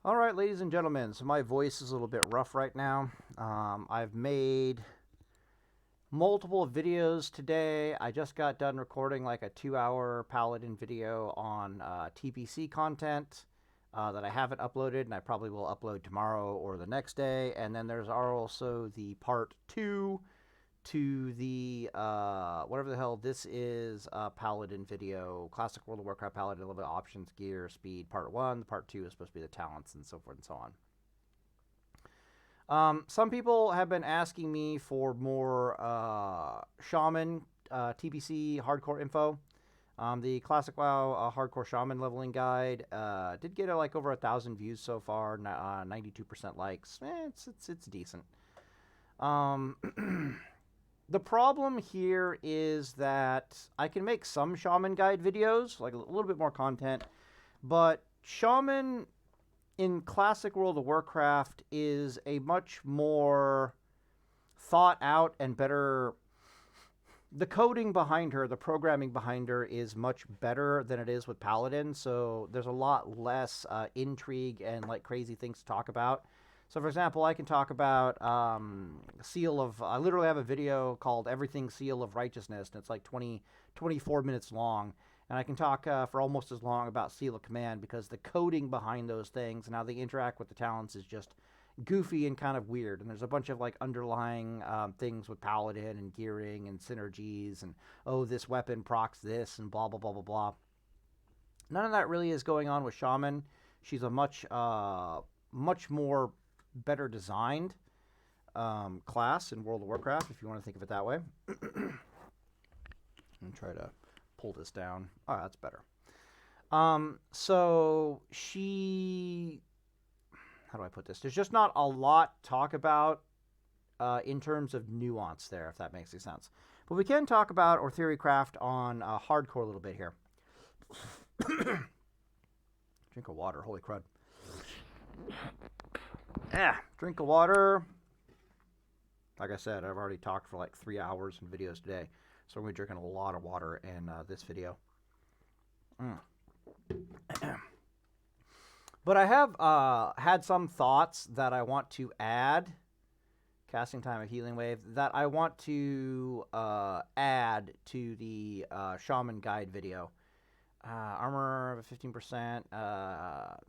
All right, ladies and gentlemen, so my voice is a little bit rough right now. I've made multiple videos today. I just got done recording like a 2-hour Paladin video on TPC content that I haven't uploaded, and I probably will upload tomorrow or the next day. And then there's also the part 2 to the whatever the hell this is, Paladin video, classic World of Warcraft Paladin, a little bit of options, gear, speed, part 1. The part 2 is supposed to be the talents and so forth and so on. Some people have been asking me for more Shaman TBC hardcore info. The classic WoW hardcore Shaman leveling guide did get like over 1,000 views so far, 92% likes. It's decent. The problem here is that I can make some Shaman guide videos, like a little bit more content, but Shaman in classic World of Warcraft is a much more thought out and better. The coding behind her, the programming behind her is much better than it is with Paladin, so there's a lot less intrigue and like crazy things to talk about. So, for example, I can talk about Seal of... I literally have a video called Everything Seal of Righteousness, and it's like 24 minutes long. And I can talk for almost as long about Seal of Command because the coding behind those things and how they interact with the talents is just goofy and kind of weird. And there's a bunch of like underlying things with Paladin and gearing and synergies and, oh, this weapon procs this and blah, blah, blah, blah, blah. None of that really is going on with Shaman. She's a much more better designed class in World of Warcraft, if you want to think of it that way. And try to pull this down. Oh, that's better. So she... How do I put this? There's just not a lot to talk about in terms of nuance there, if that makes any sense. But we can talk about or theorycraft on hardcore a little bit here. Drink of water. Holy crud. Drink of water. Like I said, I've already talked for like 3 hours in videos today. So I'm going to be drinking a lot of water in this video. But I have had some thoughts that I want to add. Casting time of Healing Wave. That I want to add to the Shaman Guide video. Armor of 15%.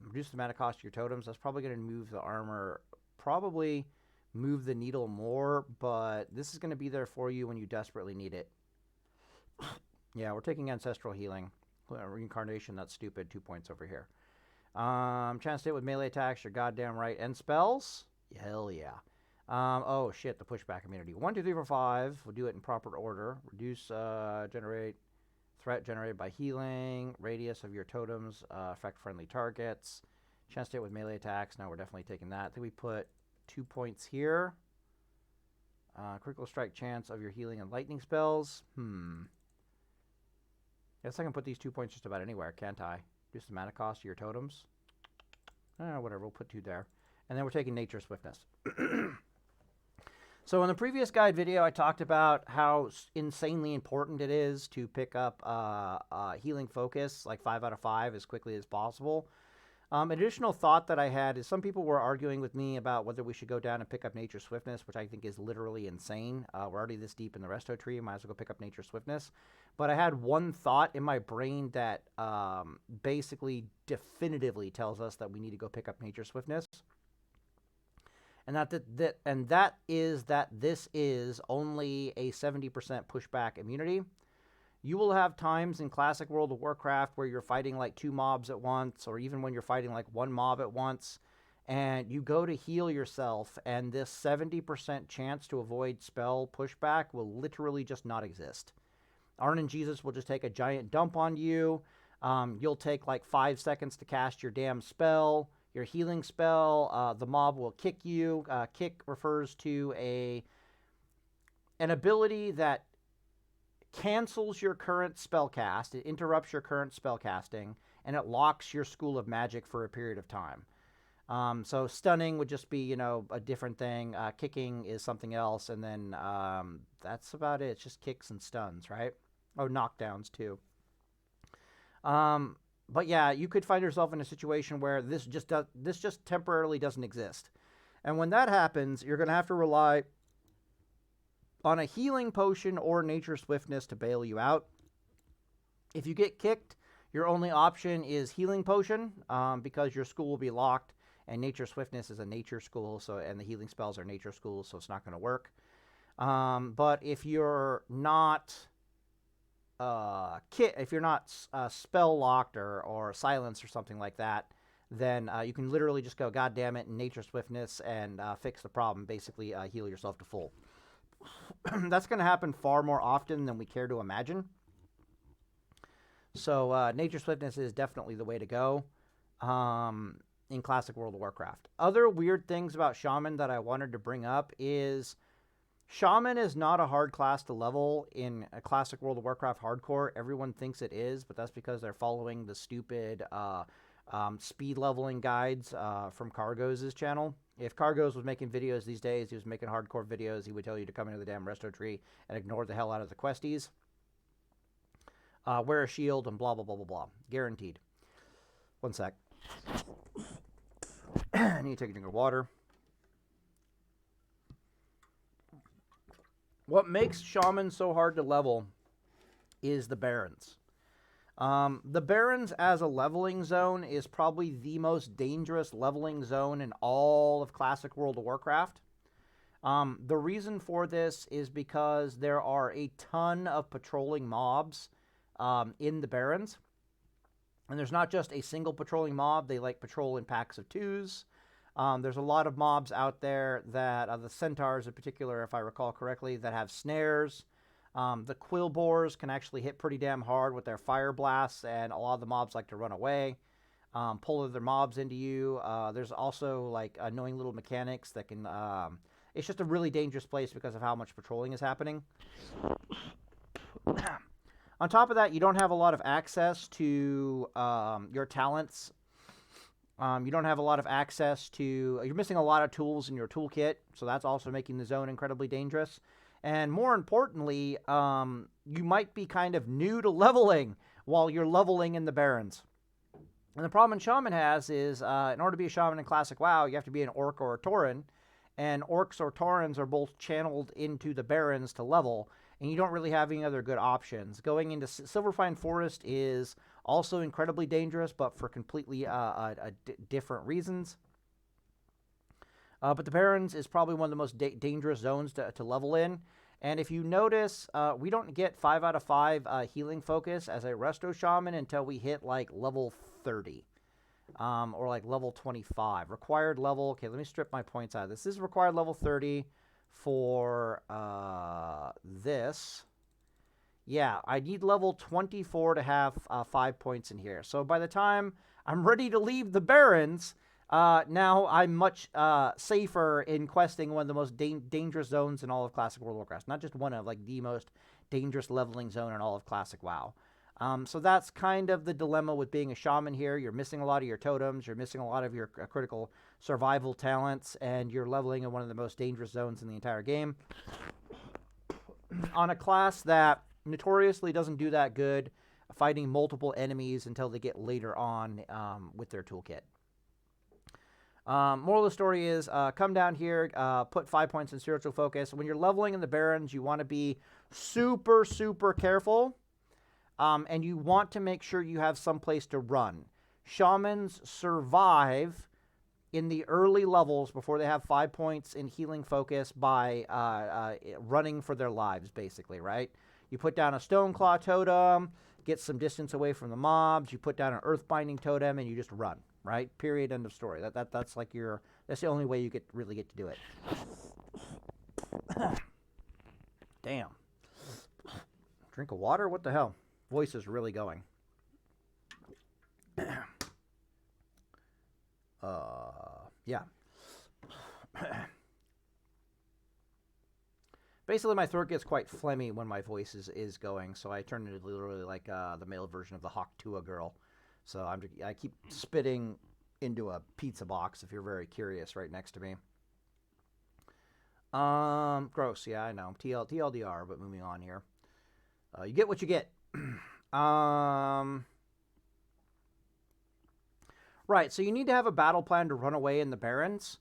Reduce the mana cost of your totems. That's probably going to move the armor. Probably move the needle more. But this is going to be there for you when you desperately need it. Yeah, we're taking Ancestral Healing. Reincarnation, that's stupid. 2 points over here. Chance to hit with melee attacks. You're goddamn right. And spells? Hell yeah. Oh shit, the pushback immunity. 1, 2, 3, 4, 5. We'll do it in proper order. Reduce, generate... Threat generated by healing, radius of your totems, affect friendly targets, chance to hit with melee attacks. Now we're definitely taking that. I think we put 2 points here. Critical strike chance of your healing and lightning spells. Guess I can put these 2 points just about anywhere, can't I? Reduce the mana cost of your totems. Whatever, we'll put 2 there. And then we're taking nature swiftness. So in the previous guide video, I talked about how insanely important it is to pick up healing focus, like 5 out of 5, as quickly as possible. An additional thought that I had is some people were arguing with me about whether we should go down and pick up nature swiftness, which I think is literally insane. We're already this deep in the resto tree, might as well go pick up nature swiftness. But I had one thought in my brain that basically definitively tells us that we need to go pick up nature swiftness. And that is that this is only a 70% pushback immunity. You will have times in classic World of Warcraft where you're fighting like 2 mobs at once, or even when you're fighting like 1 mob at once, and you go to heal yourself, and this 70% chance to avoid spell pushback will literally just not exist. Arn and Jesus will just take a giant dump on you. You'll take like 5 seconds to cast your damn spell. Your healing spell, the mob will kick you. Kick refers to an ability that cancels your current spell cast. It interrupts your current spell casting, and it locks your school of magic for a period of time. So stunning would just be, you know, a different thing. Kicking is something else, and then that's about it. It's just kicks and stuns, right? Oh, knockdowns too. But yeah, you could find yourself in a situation where this just temporarily doesn't exist. And when that happens, you're going to have to rely on a healing potion or nature swiftness to bail you out. If you get kicked, your only option is healing potion, because your school will be locked, and nature swiftness is a nature school, and the healing spells are nature schools, so it's not going to work. But if you're not spell locked or silenced or something like that, then you can literally just go, God damn it, and nature swiftness and fix the problem. Basically, heal yourself to full. That's going to happen far more often than we care to imagine. So nature swiftness is definitely the way to go in classic World of Warcraft. Other weird things about Shaman that I wanted to bring up is Shaman is not a hard class to level in a classic World of Warcraft hardcore. Everyone thinks it is, but that's because they're following the stupid speed leveling guides from Cargos' channel. If Cargos was making videos these days, he was making hardcore videos, he would tell you to come into the damn resto tree and ignore the hell out of the questies. Wear a shield and blah, blah, blah, blah, blah. Guaranteed. One sec. I need to take a drink of water. What makes Shaman so hard to level is the Barrens. The Barrens as a leveling zone is probably the most dangerous leveling zone in all of classic World of Warcraft. The reason for this is because there are a ton of patrolling mobs in the Barrens. And there's not just a single patrolling mob. They patrol in packs of twos. There's a lot of mobs out there that, the centaurs in particular, if I recall correctly, that have snares. The quill boars can actually hit pretty damn hard with their fire blasts, and a lot of the mobs like to run away, pull other mobs into you. There's also annoying little mechanics that can... it's just a really dangerous place because of how much patrolling is happening. On top of that, you don't have a lot of access to your talents. You don't have a lot of access to... You're missing a lot of tools in your toolkit, so that's also making the zone incredibly dangerous. And more importantly, you might be kind of new to leveling while you're leveling in the Barrens. And the problem Shaman has is, in order to be a Shaman in Classic WoW, you have to be an Orc or a Tauren. And Orcs or Taurens are both channeled into the Barrens to level, and you don't really have any other good options. Going into Silverfine Forest is also incredibly dangerous, but for completely different reasons. But the Barrens is probably one of the most dangerous zones to level in. And if you notice, we don't get 5 out of 5 healing focus as a Resto Shaman until we hit level 30. Or level 25. Required level... Okay, let me strip my points out. This is required level 30 for this. Yeah, I need level 24 to have 5 points in here. So by the time I'm ready to leave the Barrens... now I'm much safer in questing one of the most dangerous zones in all of Classic World of Warcraft. Not just one of, the most dangerous leveling zone in all of Classic WoW. So that's kind of the dilemma with being a Shaman here. You're missing a lot of your totems, you're missing a lot of your critical survival talents, and you're leveling in one of the most dangerous zones in the entire game. On a class that notoriously doesn't do that good, fighting multiple enemies until they get later on with their toolkit. Moral of the story is, come down here, put 5 points in spiritual focus. When you're leveling in the Barrens, you want to be super, super careful, and you want to make sure you have some place to run. Shamans survive in the early levels before they have 5 points in healing focus by running for their lives, basically, right? You put down a Stonclaw totem, get some distance away from the mobs, you put down an Earthbinding totem, and you just run. Right? Period. End of story. That's that's the only way you really get to do it. Damn. Drink of water? What the hell? Voice is really going. Yeah. Basically, my throat gets quite phlegmy when my voice is going, so I turn into literally like the male version of the Hawk Tua girl. So I keep spitting into a pizza box, if you're very curious, right next to me. Gross, yeah, I know. TLDR, but moving on here. You get what you get. Right, so you need to have a battle plan to run away in the Barrens.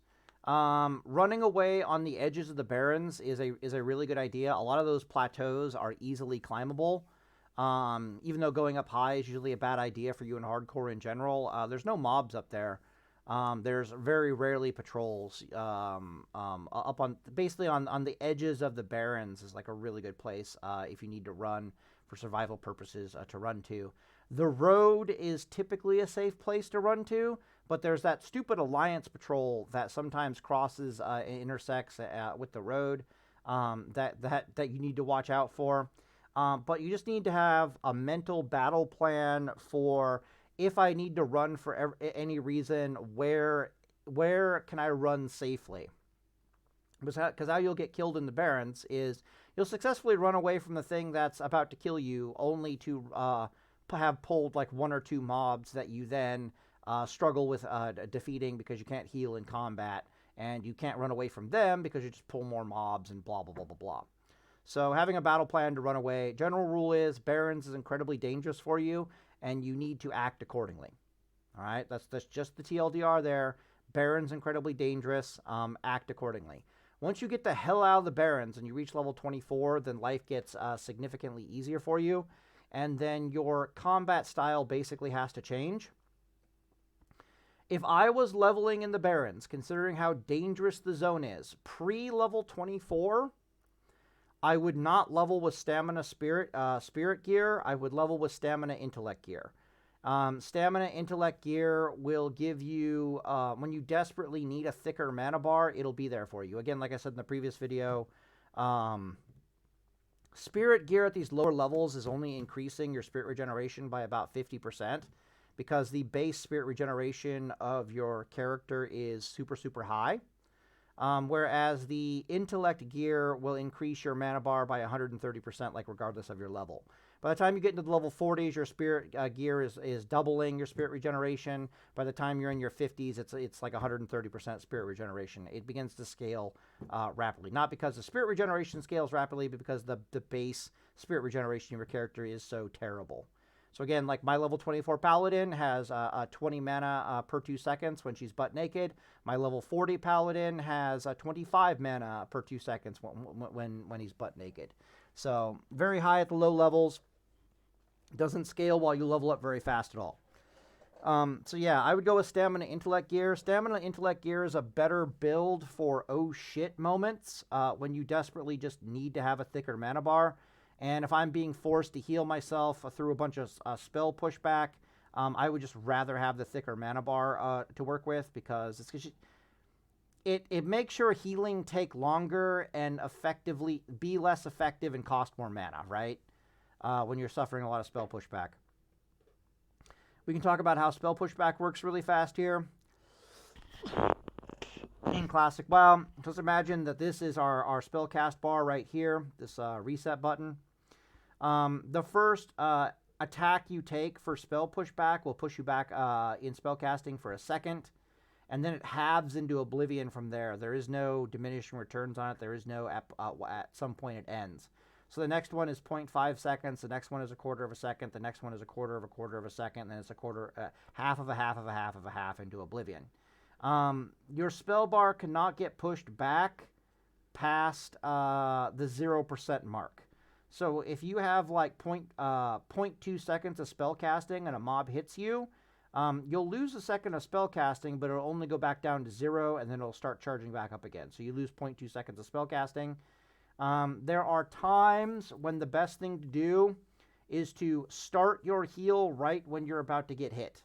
Running away on the edges of the Barrens is a really good idea. A lot of those plateaus are easily climbable. Even though going up high is usually a bad idea for you in hardcore in general, there's no mobs up there. There's very rarely patrols. Up on basically on the edges of the Barrens is like a really good place if you need to run for survival purposes to run to. The road is typically a safe place to run to, but there's that stupid Alliance patrol that sometimes crosses and intersects with the road that you need to watch out for. But you just need to have a mental battle plan for if I need to run for any reason, where can I run safely? Because how you'll get killed in the Barrens is you'll successfully run away from the thing that's about to kill you, only to have pulled like 1 or 2 mobs that you then struggle with defeating because you can't heal in combat, and you can't run away from them because you just pull more mobs and blah, blah, blah, blah, blah. So having a battle plan to run away, general rule is Barrens is incredibly dangerous for you, and you need to act accordingly. All right, that's just the TLDR there. Barrens incredibly dangerous, act accordingly. Once you get the hell out of the Barrens and you reach level 24, then life gets significantly easier for you, and then your combat style basically has to change. If I was leveling in the Barrens, considering how dangerous the zone is, pre-level 24, I would not level with Stamina Spirit gear. I would level with Stamina Intellect gear. Stamina Intellect gear will give you, when you desperately need a thicker mana bar, it'll be there for you. Again, like I said in the previous video, Spirit gear at these lower levels is only increasing your Spirit regeneration by about 50%, because the base Spirit regeneration of your character is super, super high. Whereas the Intellect gear will increase your mana bar by 130%, like regardless of your level. By the time you get into the level 40s, your Spirit gear is doubling your Spirit regeneration. By the time you're in your 50s, it's like 130% Spirit regeneration. It begins to scale rapidly. Not because the Spirit regeneration scales rapidly, but because the base Spirit regeneration of your character is so terrible. So again, like my level 24 Paladin has 20 mana per 2 seconds when she's butt naked. My level 40 Paladin has 25 mana per 2 seconds when he's butt naked. So very high at the low levels. Doesn't scale while you level up very fast at all. So yeah, I would go with Stamina Intellect gear. Stamina Intellect gear is a better build for oh shit moments when you desperately just need to have a thicker mana bar. And if I'm being forced to heal myself through a bunch of spell pushback, I would just rather have the thicker mana bar to work with, because it makes your healing take longer and effectively be less effective and cost more mana, right? When you're suffering a lot of spell pushback. We can talk about how spell pushback works really fast here. In Classic WoW, just imagine that this is our spell cast bar right here, this reset button. The first attack you take for spell pushback will push you back in spell casting for a second, and then it halves into oblivion from there. There is no diminishing returns on it. There is no at some point it ends. So the next one is 0.5 seconds. The next one is a quarter of a second. The next one is a quarter of a second. And then it's a quarter, half of a half of a half of a half into oblivion. Your spell bar cannot get pushed back past the 0% mark. So if you have like 0.2 seconds of spell casting and a mob hits you, you'll lose a second of spell casting, but it'll only go back down to 0, and then it'll start charging back up again. So you lose 0.2 seconds of spell casting. There are times when the best thing to do is to start your heal right when you're about to get hit.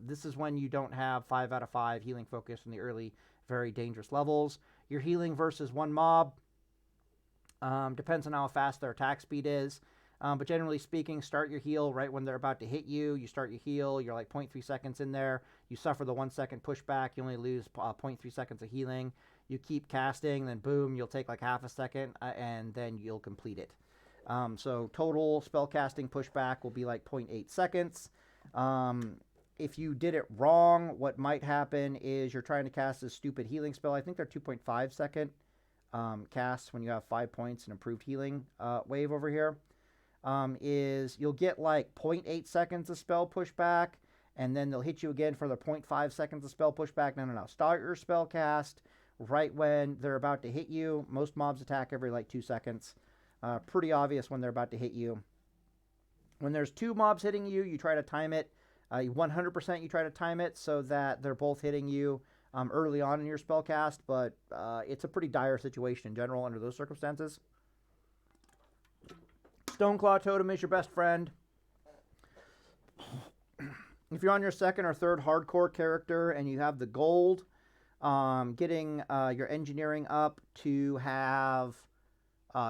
This is when you don't have 5 out of 5 healing focus in the early, very dangerous levels. You're healing versus one mob. Depends on how fast their attack speed is. But generally speaking, start your heal right when they're about to hit you. You start your heal, you're like 0.3 seconds in there. You suffer the 1 second pushback. You only lose 0.3 seconds of healing. You keep casting, then boom, you'll take like half a second, and then you'll complete it. So total spell casting pushback will be like 0.8 seconds. If you did it wrong, what might happen is you're trying to cast this stupid healing spell. I think they're 2.5 second casts when you have 5 points and improved healing wave over here. Is you'll get like 0.8 seconds of spell pushback, and then they'll hit you again for the 0.5 seconds of spell pushback. No. Start your spell cast right when they're about to hit you. Most mobs attack every like 2 seconds. Pretty obvious when they're about to hit you. When there's 2 mobs hitting you, you try to time it. 100% you try to time it so that they're both hitting you early on in your spell cast, but it's a pretty dire situation in general under those circumstances. Stonclaw Totem is your best friend. If you're on your second or third hardcore character and you have the gold, getting your engineering up to have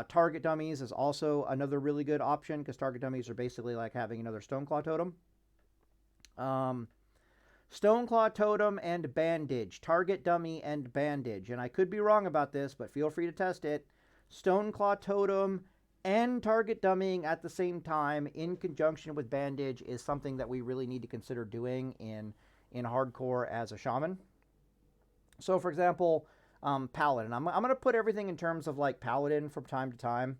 target dummies is also another really good option, because target dummies are basically like having another Stonclaw Totem. Stonclaw Totem and Bandage, target dummy and bandage, and I could be wrong about this, but feel free to test it. Stonclaw Totem and target dummying at the same time in conjunction with bandage is something that we really need to consider doing in hardcore as a shaman. So for example, paladin. I'm going to put everything in terms of like paladin from time to time.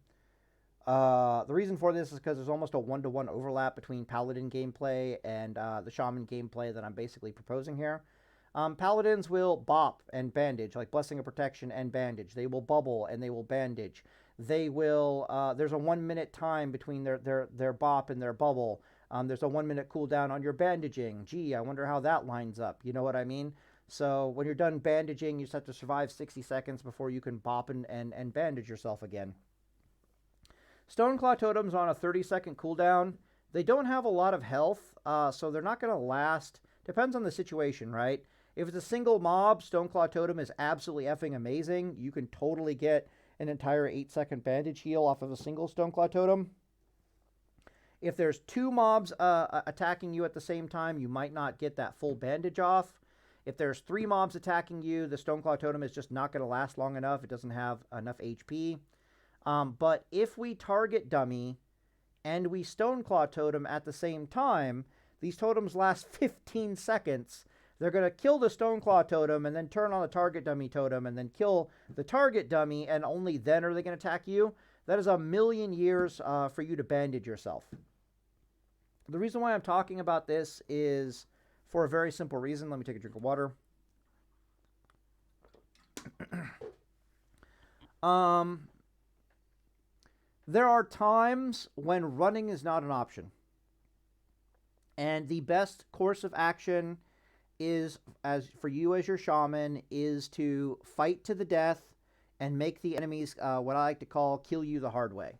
The reason for this is because there's almost a one-to-one overlap between paladin gameplay and the shaman gameplay that I'm basically proposing here. Paladins will bop and bandage, like Blessing of Protection and bandage. They will bubble and they will bandage. They will, there's a 1 minute time between their bop and their bubble. There's a 1 minute cooldown on your bandaging. Gee, I wonder how that lines up. You know what I mean? So when you're done bandaging, you just have to survive 60 seconds before you can bop and bandage yourself again. Stonclaw Totems on a 30-second cooldown. They don't have a lot of health, so they're not going to last. Depends on the situation, right? If it's a single mob, Stonclaw Totem is absolutely effing amazing. You can totally get an entire 8-second bandage heal off of a single Stonclaw Totem. If there's 2 mobs attacking you at the same time, you might not get that full bandage off. If there's 3 mobs attacking you, the Stonclaw Totem is just not going to last long enough. It doesn't have enough HP. But if we target dummy and we Stonclaw Totem at the same time, these totems last 15 seconds. They're going to kill the Stonclaw Totem and then turn on the target dummy totem and then kill the target dummy, and only then are they going to attack you. That is a million years for you to bandage yourself. The reason why I'm talking about this is for a very simple reason. Let me take a drink of water. There are times when running is not an option. And the best course of action is, as for you as your shaman, is to fight to the death and make the enemies, what I like to call, kill you the hard way.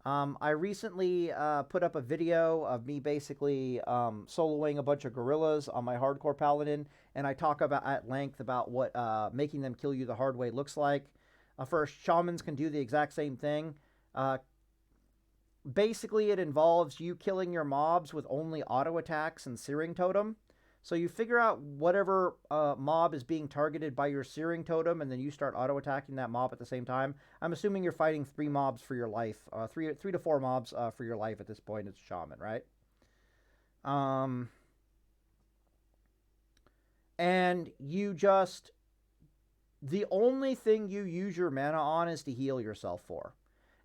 I recently put up a video of me basically soloing a bunch of gorillas on my hardcore paladin, and I talk about at length about what making them kill you the hard way looks like. First, shamans can do the exact same thing. Basically, it involves you killing your mobs with only auto attacks and searing totem. So you figure out whatever mob is being targeted by your searing totem, and then you start auto-attacking that mob at the same time. I'm assuming you're fighting 3 mobs for your life, 3 to 4 mobs for your life at this point. It's shaman, right? And you just... the only thing you use your mana on is to heal yourself for.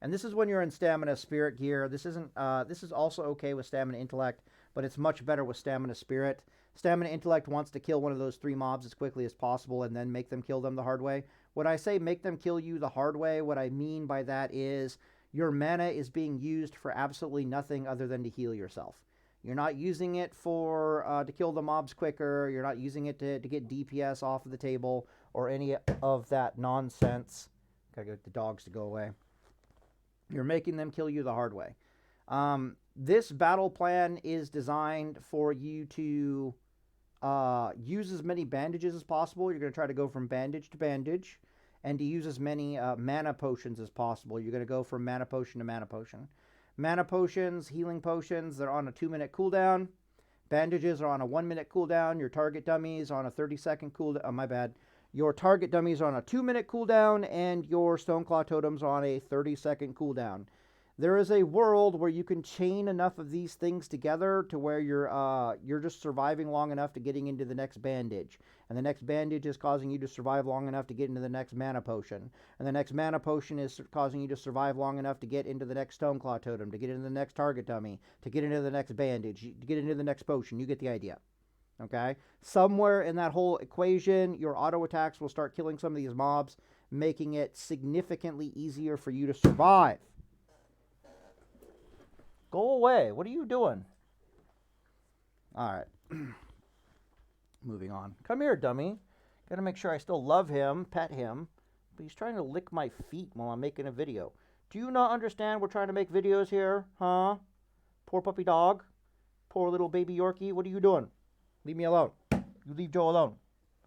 And this is when you're in Stamina Spirit gear. This isn't. This is also okay with Stamina Intellect, but it's much better with Stamina Spirit. Stamina Intellect wants to kill one of those 3 mobs as quickly as possible and then make them kill them the hard way. When I say make them kill you the hard way, what I mean by that is your mana is being used for absolutely nothing other than to heal yourself. You're not using it for to kill the mobs quicker. You're not using it to get DPS off of the table or any of that nonsense. Gotta get the dogs to go away. You're making them kill you the hard way. This battle plan is designed for you to use as many bandages as possible. You're going to try to go from bandage to bandage, and to use as many mana potions as possible. You're going to go from mana potion to mana potion. Mana potions, healing potions, they're on a 2-minute cooldown. Bandages are on a 1-minute cooldown. Your target dummies on a 30-second cooldown. My bad. Your target dummies are on a 2-minute cooldown, and your Stonclaw Totems are on a 30-second cooldown. There is a world where you can chain enough of these things together to where you're just surviving long enough to getting into the next bandage. And the next bandage is causing you to survive long enough to get into the next mana potion. And the next mana potion is causing you to survive long enough to get into the next Stonclaw Totem, to get into the next target dummy, to get into the next bandage, to get into the next potion. You get the idea. Okay? Somewhere in that whole equation, your auto attacks will start killing some of these mobs, making it significantly easier for you to survive. Go away. What are you doing? All right. Moving on. Come here, dummy. Gotta make sure I still love him, pet him. But he's trying to lick my feet while I'm making a video. Do you not understand we're trying to make videos here? Huh? Poor puppy dog. Poor little baby Yorkie. What are you doing? Leave me alone. You leave Joe alone.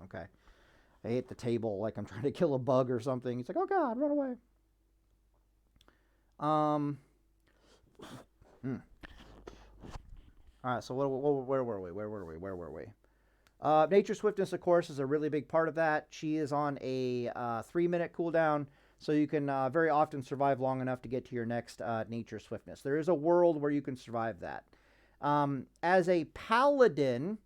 Okay. I hit the table like I'm trying to kill a bug or something. He's like, oh God, run away. All right, so where were we? Nature Swiftness, of course, is a really big part of that. She is on a 3-minute cooldown, so you can very often survive long enough to get to your next Nature Swiftness. There is a world where you can survive that. As a paladin,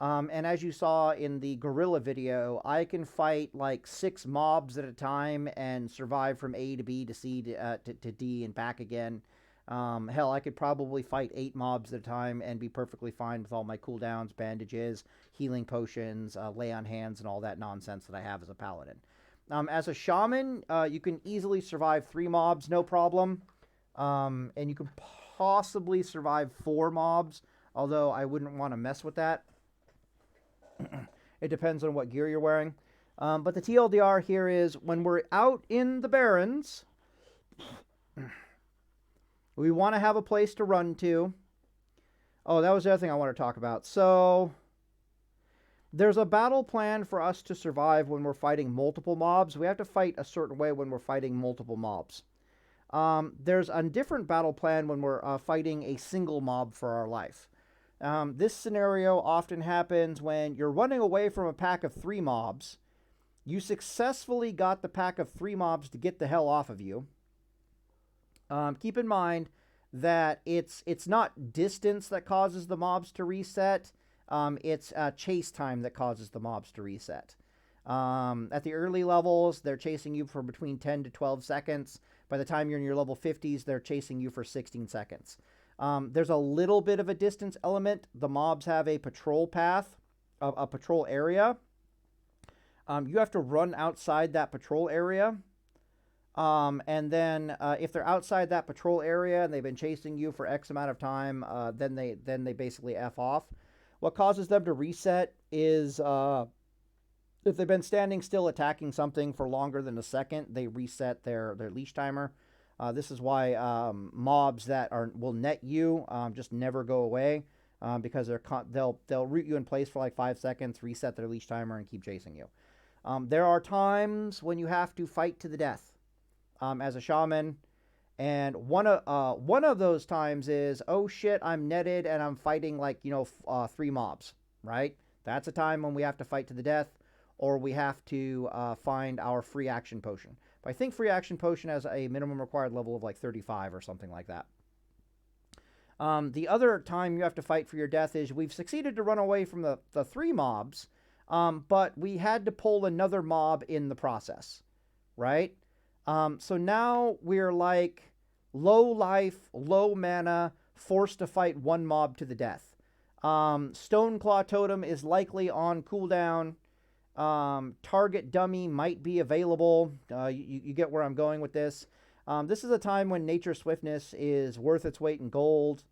and as you saw in the gorilla video, I can fight like 6 mobs at a time and survive from A to B to C to D and back again. Hell, I could probably fight 8 mobs at a time and be perfectly fine with all my cooldowns, bandages, healing potions, lay on hands, and all that nonsense that I have as a paladin. As a shaman, you can easily survive 3 mobs, no problem. And you can possibly survive 4 mobs, although I wouldn't want to mess with that. It depends on what gear you're wearing. But the TLDR here is when we're out in the Barrens, we want to have a place to run to. Oh, that was the other thing I want to talk about. So there's a battle plan for us to survive when we're fighting multiple mobs. We have to fight a certain way when we're fighting multiple mobs. There's a different battle plan when we're fighting a single mob for our life. This scenario often happens when you're running away from a pack of 3 mobs. You successfully got the pack of 3 mobs to get the hell off of you. Keep in mind that it's not distance that causes the mobs to reset. It's chase time that causes the mobs to reset. At the early levels, they're chasing you for between 10 to 12 seconds. By the time you're in your level 50s, they're chasing you for 16 seconds. There's a little bit of a distance element. The mobs have a patrol path, a patrol area. You have to run outside that patrol area. And then if they're outside that patrol area and they've been chasing you for X amount of time, then they basically F off. What causes them to reset is if they've been standing still attacking something for longer than a second, they reset their leash timer. This is why mobs that will net you just never go away because they'll root you in place for like 5 seconds, reset their leash timer, and keep chasing you. There are times when you have to fight to the death as a shaman, and one of those times is, oh shit, I'm netted and I'm fighting like 3 mobs, right? That's a time when we have to fight to the death, or we have to find our free action potion. But I think free action potion has a minimum required level of like 35 or something like that. The other time you have to fight for your death is we've succeeded to run away from the 3 mobs, but we had to pull another mob in the process, right? So now we're like low life, low mana, forced to fight 1 mob to the death. Stonclaw Totem is likely on cooldown. Target Dummy might be available. You get where I'm going with this. This is a time when Nature Swiftness is worth its weight in gold.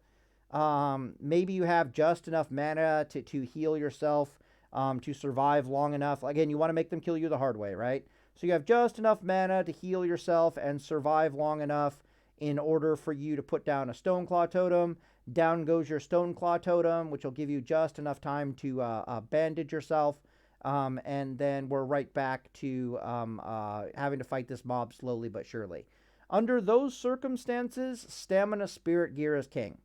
Maybe you have just enough mana to heal yourself, to survive long enough. Again, you want to make them kill you the hard way, right? So you have just enough mana to heal yourself and survive long enough in order for you to put down a Stonclaw Totem. Down goes your Stonclaw Totem, which will give you just enough time to bandage yourself. And then we're right back to having to fight this mob slowly but surely. Under those circumstances, Stamina Spirit gear is king.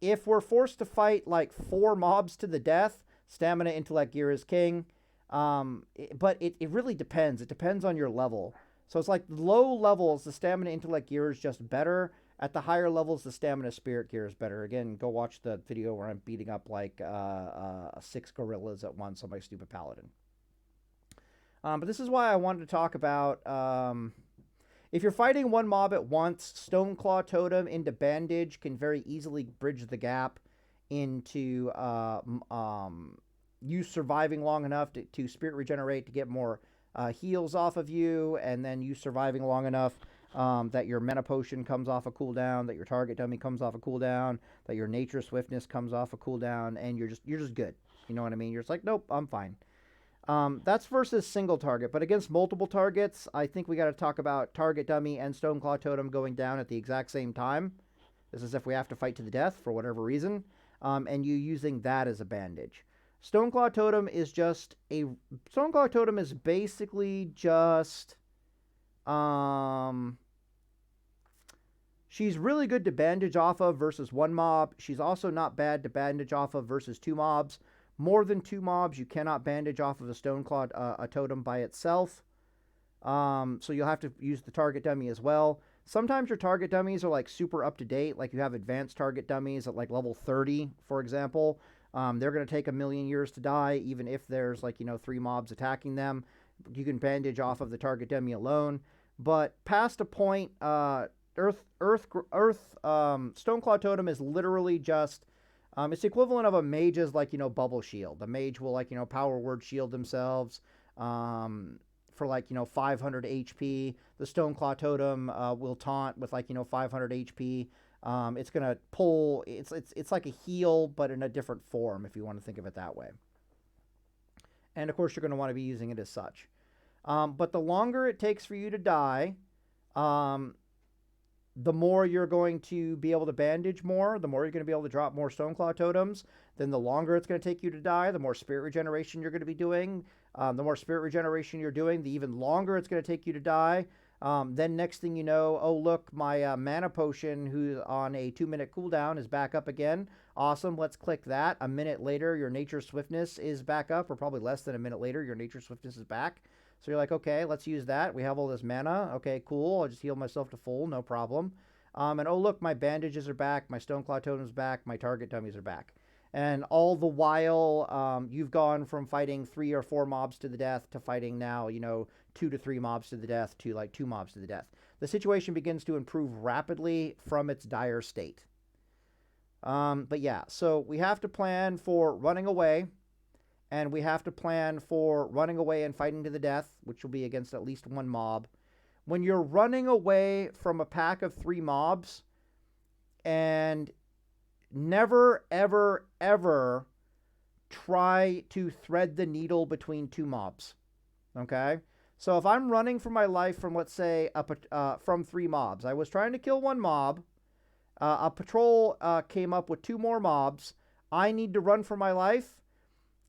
If we're forced to fight like 4 mobs to the death, Stamina Intellect gear is king. But it really depends. It depends on your level. So it's like low levels, the Stamina Intellect gear is just better. At the higher levels, the Stamina Spirit gear is better. Again, go watch the video where I'm beating up like 6 gorillas at once on my stupid paladin. But this is why I wanted to talk about if you're fighting 1 mob at once, Stonclaw Totem into Bandage can very easily bridge the gap into you surviving long enough to spirit regenerate to get more heals off of you, and then you surviving long enough that your mana potion comes off a cooldown, that your target dummy comes off a cooldown, that your nature swiftness comes off a cooldown, and you're just good. You know what I mean? You're just like, nope, I'm fine. That's versus single target, but against multiple targets, I think we got to talk about target dummy and Stonclaw totem going down at the exact same time. This is if we have to fight to the death for whatever reason, and you using that as a bandage. Stonclaw totem is just a Stonclaw totem is basically just she's really good to bandage off of versus one mob. She's also not bad to bandage off of versus two mobs. More than two mobs, you cannot bandage off of a Stonclaw a totem by itself. So you'll have to use the target dummy as well. Sometimes your target dummies are like super up to date, like you have advanced target dummies at like level 30, for example. They're going to take 1,000,000 years to die, even if there's like, 3 mobs attacking them. You can bandage off of the target dummy alone. But past a point, Stonclaw totem is literally just, it's the equivalent of a mage's like, bubble shield. The mage will like, power word shield themselves for like, 500 HP. The Stonclaw totem will taunt with like, 500 HP. It's going to pull, it's like a heal, but in a different form, if you want to think of it that way. And of course, you're going to want to be using it as such. But the longer it takes for you to die, the more you're going to be able to bandage more, the more you're going to be able to drop more Stonclaw totems, then the longer it's going to take you to die, the more spirit regeneration you're going to be doing. The more spirit regeneration you're doing, the even longer it's going to take you to die. Then next thing you know, oh look, my mana potion, who's on a 2-minute cooldown, is back up again. Awesome, let's click that. A minute later, your nature swiftness is back up, or probably less than a minute later, your nature swiftness is back. So you're like, okay, let's use that. We have all this mana. Okay, cool. I'll just heal myself to full, no problem. And oh look, my bandages are back, my Stonclaw totem's back, my target dummies are back. And all the while, you've gone from fighting 3 or 4 mobs to the death to fighting now, 2 to 3 mobs to the death to like 2 mobs to the death. The situation begins to improve rapidly from its dire state. But yeah, so we have to plan for running away, and we have to plan for running away and fighting to the death, which will be against at least 1 mob. When you're running away from a pack of 3 mobs, and never, ever, ever try to thread the needle between 2 mobs. Okay? So if I'm running for my life from, let's say, from 3 mobs, I was trying to kill 1 mob, a patrol came up with 2 more mobs, I need to run for my life.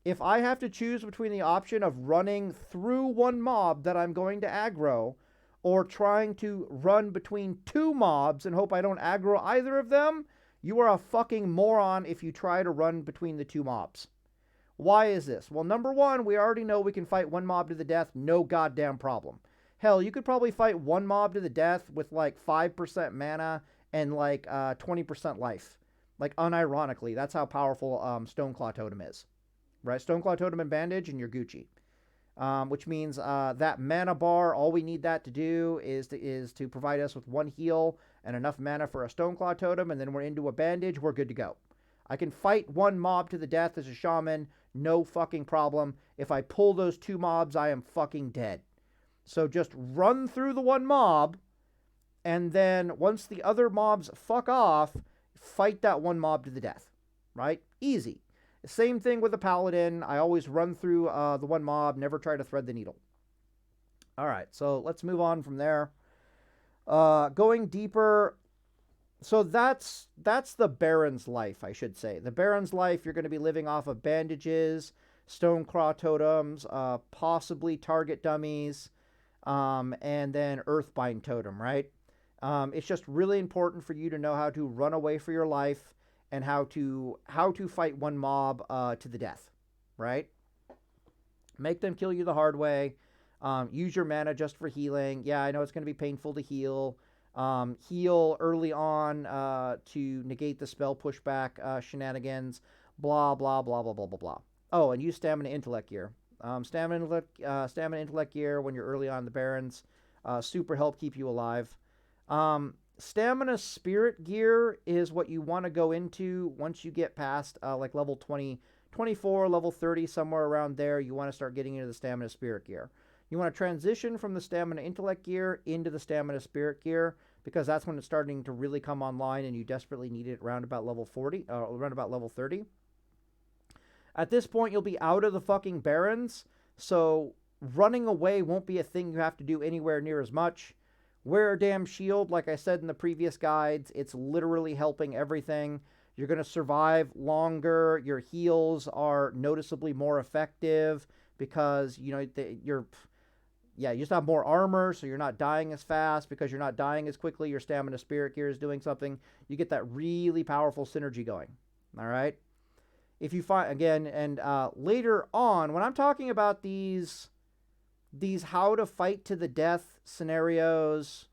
If I have to choose between the option of running through 1 mob that I'm going to aggro, or trying to run between 2 mobs and hope I don't aggro either of them, you are a fucking moron if you try to run between the 2 mobs. Why is this? Well, number 1, we already know we can fight 1 mob to the death, no goddamn problem. Hell, you could probably fight 1 mob to the death with like 5% mana and like 20% life. Like, unironically, that's how powerful Stonclaw totem is. Right? Stonclaw totem and bandage, and you're Gucci. Which means that mana bar, all we need that to do is to provide us with 1 heal and enough mana for a Stonclaw totem, and then we're into a bandage, we're good to go. I can fight 1 mob to the death as a shaman, no fucking problem. If I pull those 2 mobs, I am fucking dead. So just run through the 1 mob, and then once the other mobs fuck off, fight that 1 mob to the death. Right? Easy. Same thing with a paladin. I always run through the 1 mob, never try to thread the needle. All right, so let's move on from there. Going deeper, so that's the Baron's life, I should say. The Baron's life, you're going to be living off of bandages, Stonclaw totems, possibly target dummies, and then Earthbind totem, right? It's just really important for you to know how to run away for your life, and how to fight 1 mob to the death, right? Make them kill you the hard way. Use your mana just for healing. Yeah, I know it's going to be painful to heal. Heal early on to negate the spell pushback shenanigans. Blah, blah, blah, blah, blah, blah, blah. Oh, and use Stamina Intellect Gear. Stamina Intellect Gear when you're early on the Barrens. Super help keep you alive. Stamina Spirit gear is what you want to go into once you get past like level 20, 24, level 30, somewhere around there. You want to start getting into the Stamina Spirit gear. You want to transition from the Stamina Intellect gear into the Stamina Spirit gear because that's when it's starting to really come online and you desperately need it around about level 40, around about level 30. At this point, you'll be out of the fucking Barrens, so running away won't be a thing you have to do anywhere near as much. Wear a damn shield, like I said in the previous guides. It's literally helping everything. You're going to survive longer. Your heals are noticeably more effective because, you know, you just have more armor, so you're not dying as fast. Because you're not dying as quickly, your Stamina Spirit gear is doing something. You get that really powerful synergy going. All right? If you find, again, and later on, when I'm talking about these how to fight to the death scenarios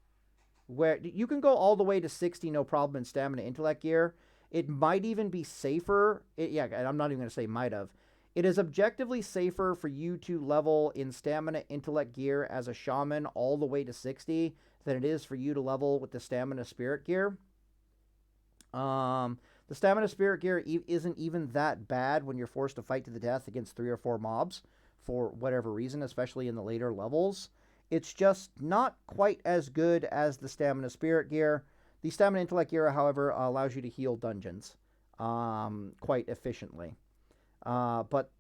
where you can go all the way to 60 no problem in Stamina Intellect gear. It might even be safer. I'm not even going to say might have. It is objectively safer for you to level in Stamina Intellect gear as a Shaman all the way to 60 than it is for you to level with the Stamina Spirit gear. The Stamina Spirit gear isn't even that bad when you're forced to fight to the death against 3 or 4 mobs for whatever reason, especially in the later levels. It's just not quite as good as the Stamina Spirit gear. The Stamina Intellect gear, however, allows you to heal dungeons quite efficiently. But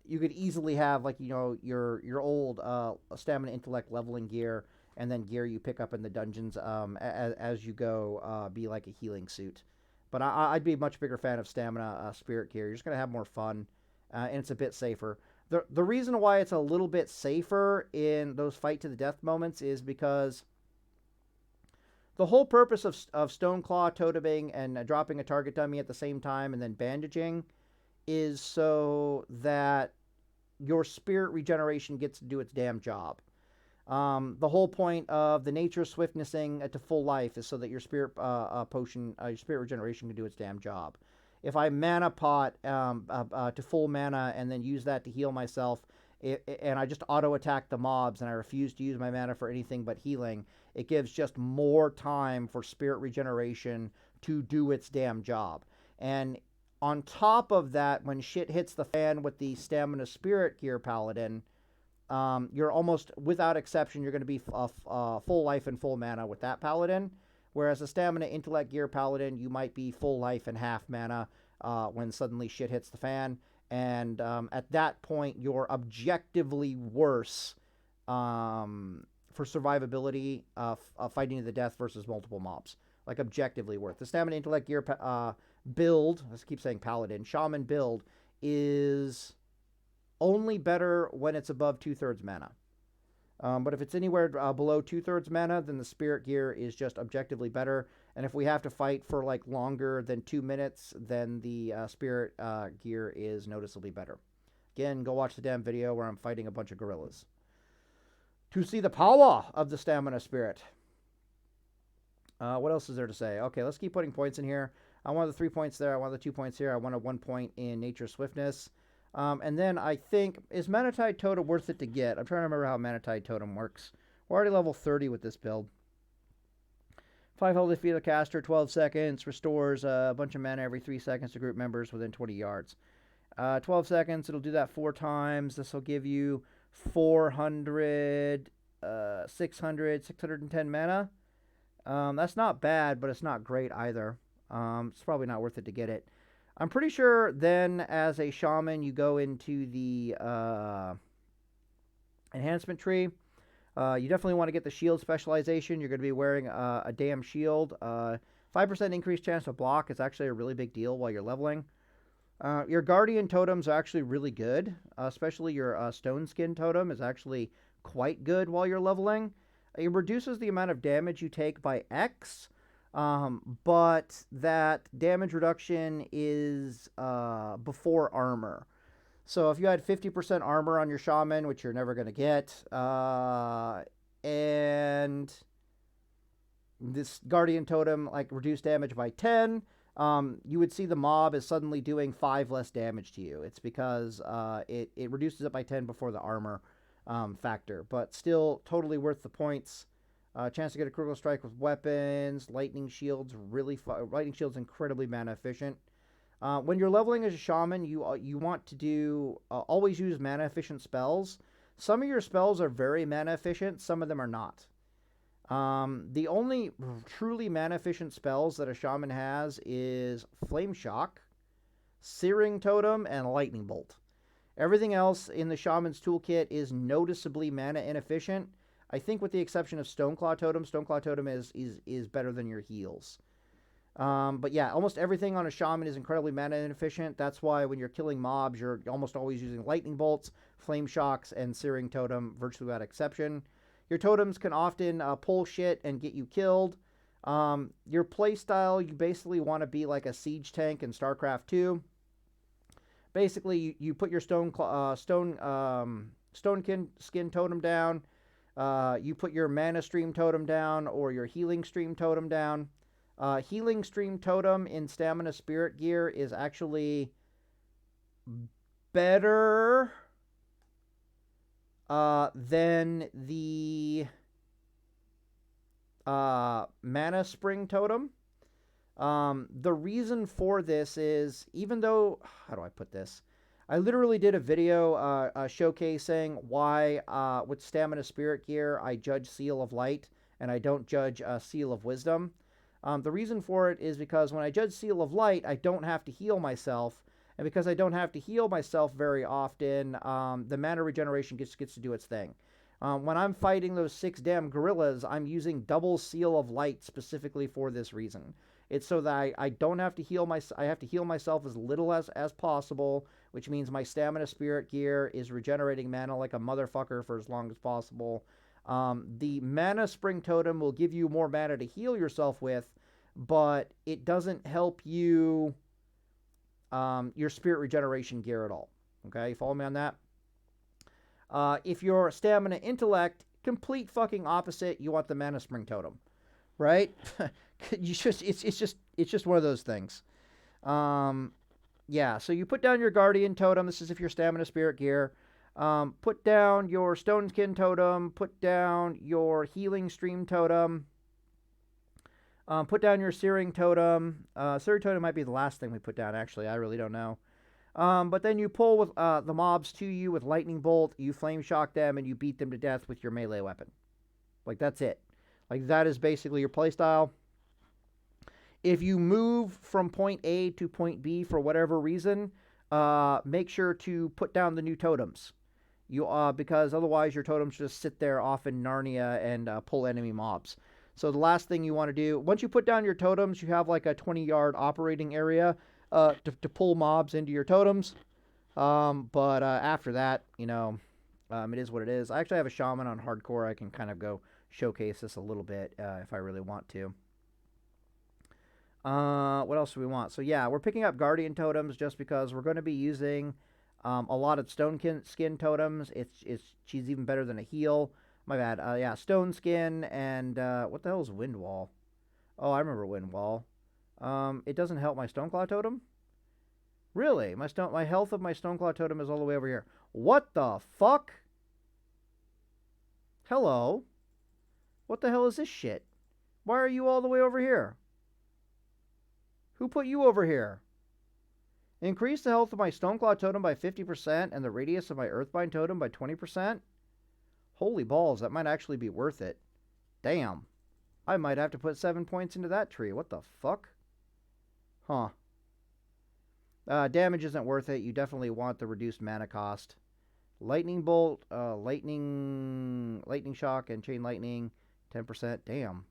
you could easily have, like, you know, your old Stamina Intellect leveling gear and then gear you pick up in the dungeons as you go be like a healing suit. But I'd be a much bigger fan of Stamina Spirit gear. You're just going to have more fun, and it's a bit safer. The reason why it's a little bit safer in those fight to the death moments is because the whole purpose of Stonclaw toteming and dropping a target dummy at the same time and then bandaging is so that your spirit regeneration gets to do its damn job. The whole point of the nature swiftnessing to full life is so that your spirit potion, your spirit regeneration can do its damn job. If I mana pot to full mana and then use that to heal myself, and I just auto attack the mobs and I refuse to use my mana for anything but healing, it gives just more time for spirit regeneration to do its damn job. And on top of that, when shit hits the fan with the Stamina Spirit gear paladin, you're almost, without exception, you're going to be full life and full mana with that paladin. Whereas a Stamina Intellect gear paladin, you might be full life and half mana when suddenly shit hits the fan. And at that point, you're objectively worse for survivability fighting to the death versus multiple mobs. Like, objectively worse. The Stamina Intellect gear build, I keep saying paladin, Shaman build, is only better when it's above 2/3 mana. But if it's anywhere below 2/3 mana, then the Spirit gear is just objectively better. And if we have to fight for like longer than 2 minutes, then the Spirit gear is noticeably better. Again, go watch the damn video where I'm fighting a bunch of gorillas to see the power of the Stamina Spirit. What else is there to say? Okay, let's keep putting points in here. I want the 3 points there. I want the 2 points here. I want a 1 point in Nature Swiftness. And then I think, is Manatide Totem worth it to get? I'm trying to remember how Manatide Totem works. We're already level 30 with this build. 5 health defeat the caster, 12 seconds, restores a bunch of mana every 3 seconds to group members within 20 yards. 12 seconds, it'll do that 4 times. This will give you 400, 600, 610 mana. That's not bad, but it's not great either. It's probably not worth it to get it. I'm pretty sure then as a Shaman you go into the enhancement tree. You definitely want to get the shield specialization. You're going to be wearing a damn shield. 5% increased chance to block is actually a really big deal while you're leveling. Your Guardian totems are actually really good. Especially your Stone Skin totem is actually quite good while you're leveling. It reduces the amount of damage you take by X. But that damage reduction is before armor. So if you had 50% armor on your Shaman, which you're never going to get, and this Guardian Totem like reduced damage by 10, you would see the mob is suddenly doing 5 less damage to you. It's because it reduces it by 10 before the armor factor. But still totally worth the points. Chance to get a critical strike with weapons. Lightning shield's lightning shield's incredibly mana efficient. When you're leveling as a shaman, you want to do always use mana efficient spells. Some of your spells are very mana efficient. Some of them are not. The only truly mana efficient spells that a shaman has is Flame Shock, Searing Totem, and Lightning Bolt. Everything else in the shaman's toolkit is noticeably mana inefficient. I think with the exception of Stonclaw Totem is better than your heals. But yeah, almost everything on a shaman is incredibly mana inefficient. That's why when you're killing mobs, you're almost always using Lightning Bolts, Flame Shocks, and Searing Totem, virtually without exception. Your totems can often pull shit and get you killed. Your playstyle, you basically want to be like a siege tank in StarCraft 2. Basically, you put your Skin Totem down. You put your Mana Stream Totem down or your Healing Stream Totem down. Healing Stream Totem in Stamina Spirit gear is actually better than the Mana Spring Totem. The reason for this is, even though, how do I put this? I literally did a video showcasing why with Stamina Spirit gear I judge Seal of Light and I don't judge Seal of Wisdom. The reason for it is because when I judge Seal of Light, I don't have to heal myself. And because I don't have to heal myself very often, the mana regeneration gets to do its thing. When I'm fighting those 6 damn gorillas, I'm using double Seal of Light specifically for this reason. It's so that I don't have to heal I have to heal myself as little as possible, which means my Stamina Spirit gear is regenerating mana like a motherfucker for as long as possible. The Mana Spring Totem will give you more mana to heal yourself with, but it doesn't help you your spirit regeneration gear at all. Okay, you follow me on that? If your Stamina Intellect, complete fucking opposite, you want the Mana Spring Totem, right? It's just one of those things. Yeah, so you put down your Guardian Totem. This is if your Stamina Spirit gear. Put down your Stoneskin Totem. Put down your Healing Stream Totem. Put down your Searing Totem. Searing Totem might be the last thing we put down, actually. I really don't know. But then you pull with the mobs to you with Lightning Bolt. You Flame Shock them, and you beat them to death with your melee weapon. Like, that's it. Like, that is basically your playstyle. If you move from point A to point B for whatever reason, make sure to put down the new totems. Because otherwise your totems just sit there off in Narnia and pull enemy mobs. So the last thing you want to do, once you put down your totems, you have like a 20-yard operating area to pull mobs into your totems. But after that, you know, it is what it is. I actually have a shaman on hardcore. I can kind of go showcase this a little bit if I really want to. What else do we want? So yeah, we're picking up Guardian Totems just because we're going to be using a lot of Skin Totems. She's even better than a heal. My bad. Yeah, Stone Skin and what the hell is Wind Wall? Oh, I remember Wind Wall. It doesn't help my Stonclaw Totem? Really? My health of my Stonclaw Totem is all the way over here. What the fuck? Hello? What the hell is this shit? Why are you all the way over here? Who put you over here? Increase the health of my Stonclaw Totem by 50% and the radius of my Earthbind Totem by 20%? Holy balls, that might actually be worth it. Damn. I might have to put 7 points into that tree. What the fuck? Huh. Damage isn't worth it. You definitely want the reduced mana cost. Lightning Bolt, Lightning Shock, and Chain Lightning, 10%. Damn.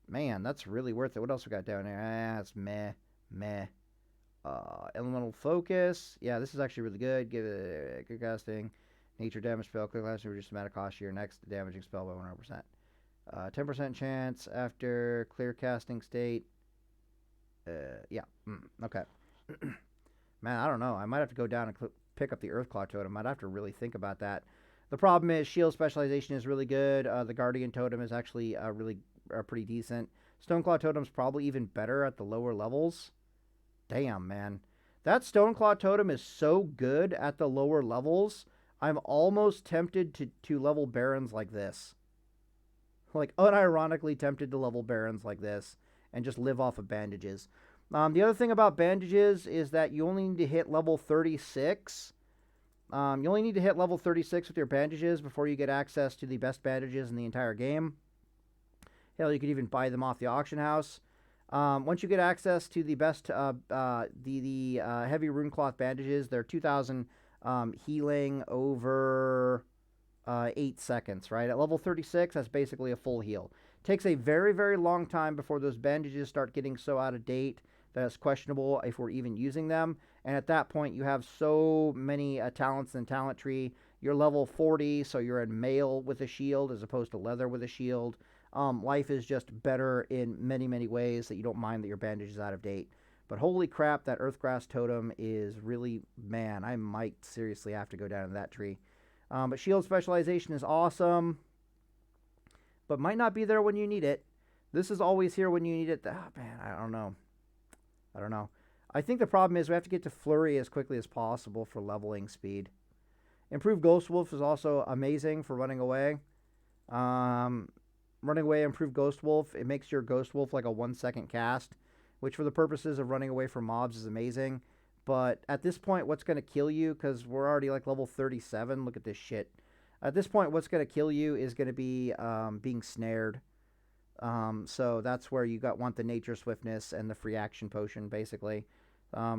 Man, that's really worth it. What else we got down there? It's meh. Elemental Focus. Yeah, this is actually really good. Give it a good casting. Nature damage spell. Quick lasting, reduce the mana cost to your next damaging spell by 100%. 10% chance after clear casting state. Yeah. Okay. Man, I don't know. I might have to go down and pick up the Earthclaw Totem. I'd have to really think about that. The problem is shield specialization is really good. The Guardian Totem is actually pretty decent. Stonclaw Totem's probably even better at the lower levels. Damn, man. That Stonclaw Totem is so good at the lower levels, I'm almost tempted to level Barrens like this. Like, unironically tempted to level Barrens like this and just live off of bandages. The other thing about bandages is that you only need to hit level 36. You only need to hit level 36 with your bandages before you get access to the best bandages in the entire game. Hell, you could even buy them off the auction house. Once you get access to the best, Heavy Runecloth bandages, they're 2,000 healing over 8 seconds, right? At level 36, that's basically a full heal. Takes a very, very long time before those bandages start getting so out of date that it's questionable if we're even using them. And at that point, you have so many talents in the talent tree. You're level 40, so you're in mail with a shield as opposed to leather with a shield. Life is just better in many, many ways that you don't mind that your bandage is out of date. But holy crap, that Earthgrass totem is really, man, I might seriously have to go down to that tree. But shield specialization is awesome, but might not be there when you need it. This is always here when you need it. Oh, man, I don't know. I think the problem is we have to get to Flurry as quickly as possible for leveling speed. Improved Ghost Wolf is also amazing for running away. Running away, improved Ghost Wolf. It makes your Ghost Wolf like a 1-second cast, which for the purposes of running away from mobs is amazing. But at this point, what's going to kill you, because we're already like level 37. Look at this shit. At this point, what's going to kill you is going to be being snared. So that's where you want the nature swiftness and the free action potion, basically.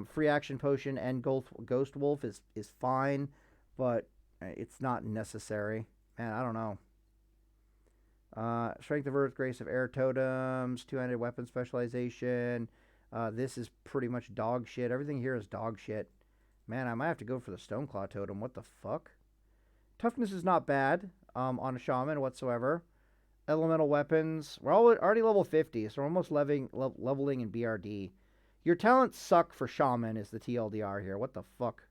Free action potion and Ghost Wolf is fine, but it's not necessary. Man, I don't know. Strength of Earth, Grace of Air totems, two-handed weapon specialization. This is pretty much dog shit. Everything here is dog shit. Man, I might have to go for the Stonclaw totem. What the fuck? Toughness is not bad on a Shaman whatsoever. Elemental weapons. We're already level 50, so we're almost leveling in BRD. Your talents suck for Shaman is the TLDR here. What the fuck?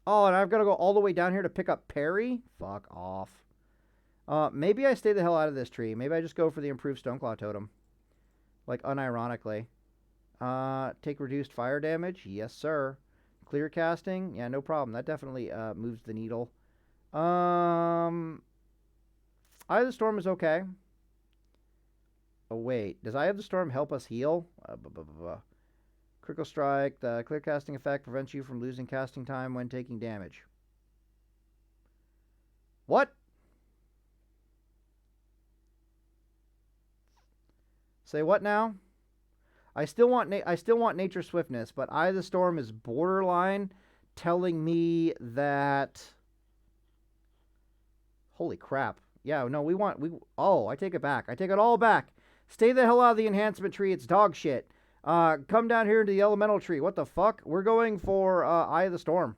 Oh, and I've got to go all the way down here to pick up Parry? Fuck off. Maybe I stay the hell out of this tree. Maybe I just go for the improved Stonclaw totem. Like, unironically. Take reduced fire damage? Yes, sir. Clear casting? Yeah, no problem. That definitely moves the needle. Eye of the Storm is okay. Oh, wait. Does Eye of the Storm help us heal? Critical Strike. The clear casting effect prevents you from losing casting time when taking damage. What? Say what now? I still want nature swiftness, but Eye of the Storm is borderline telling me that. Holy crap! Yeah, no, Oh, I take it back. I take it all back. Stay the hell out of the enhancement tree. It's dog shit. Come down here to the elemental tree. What the fuck? We're going for Eye of the Storm.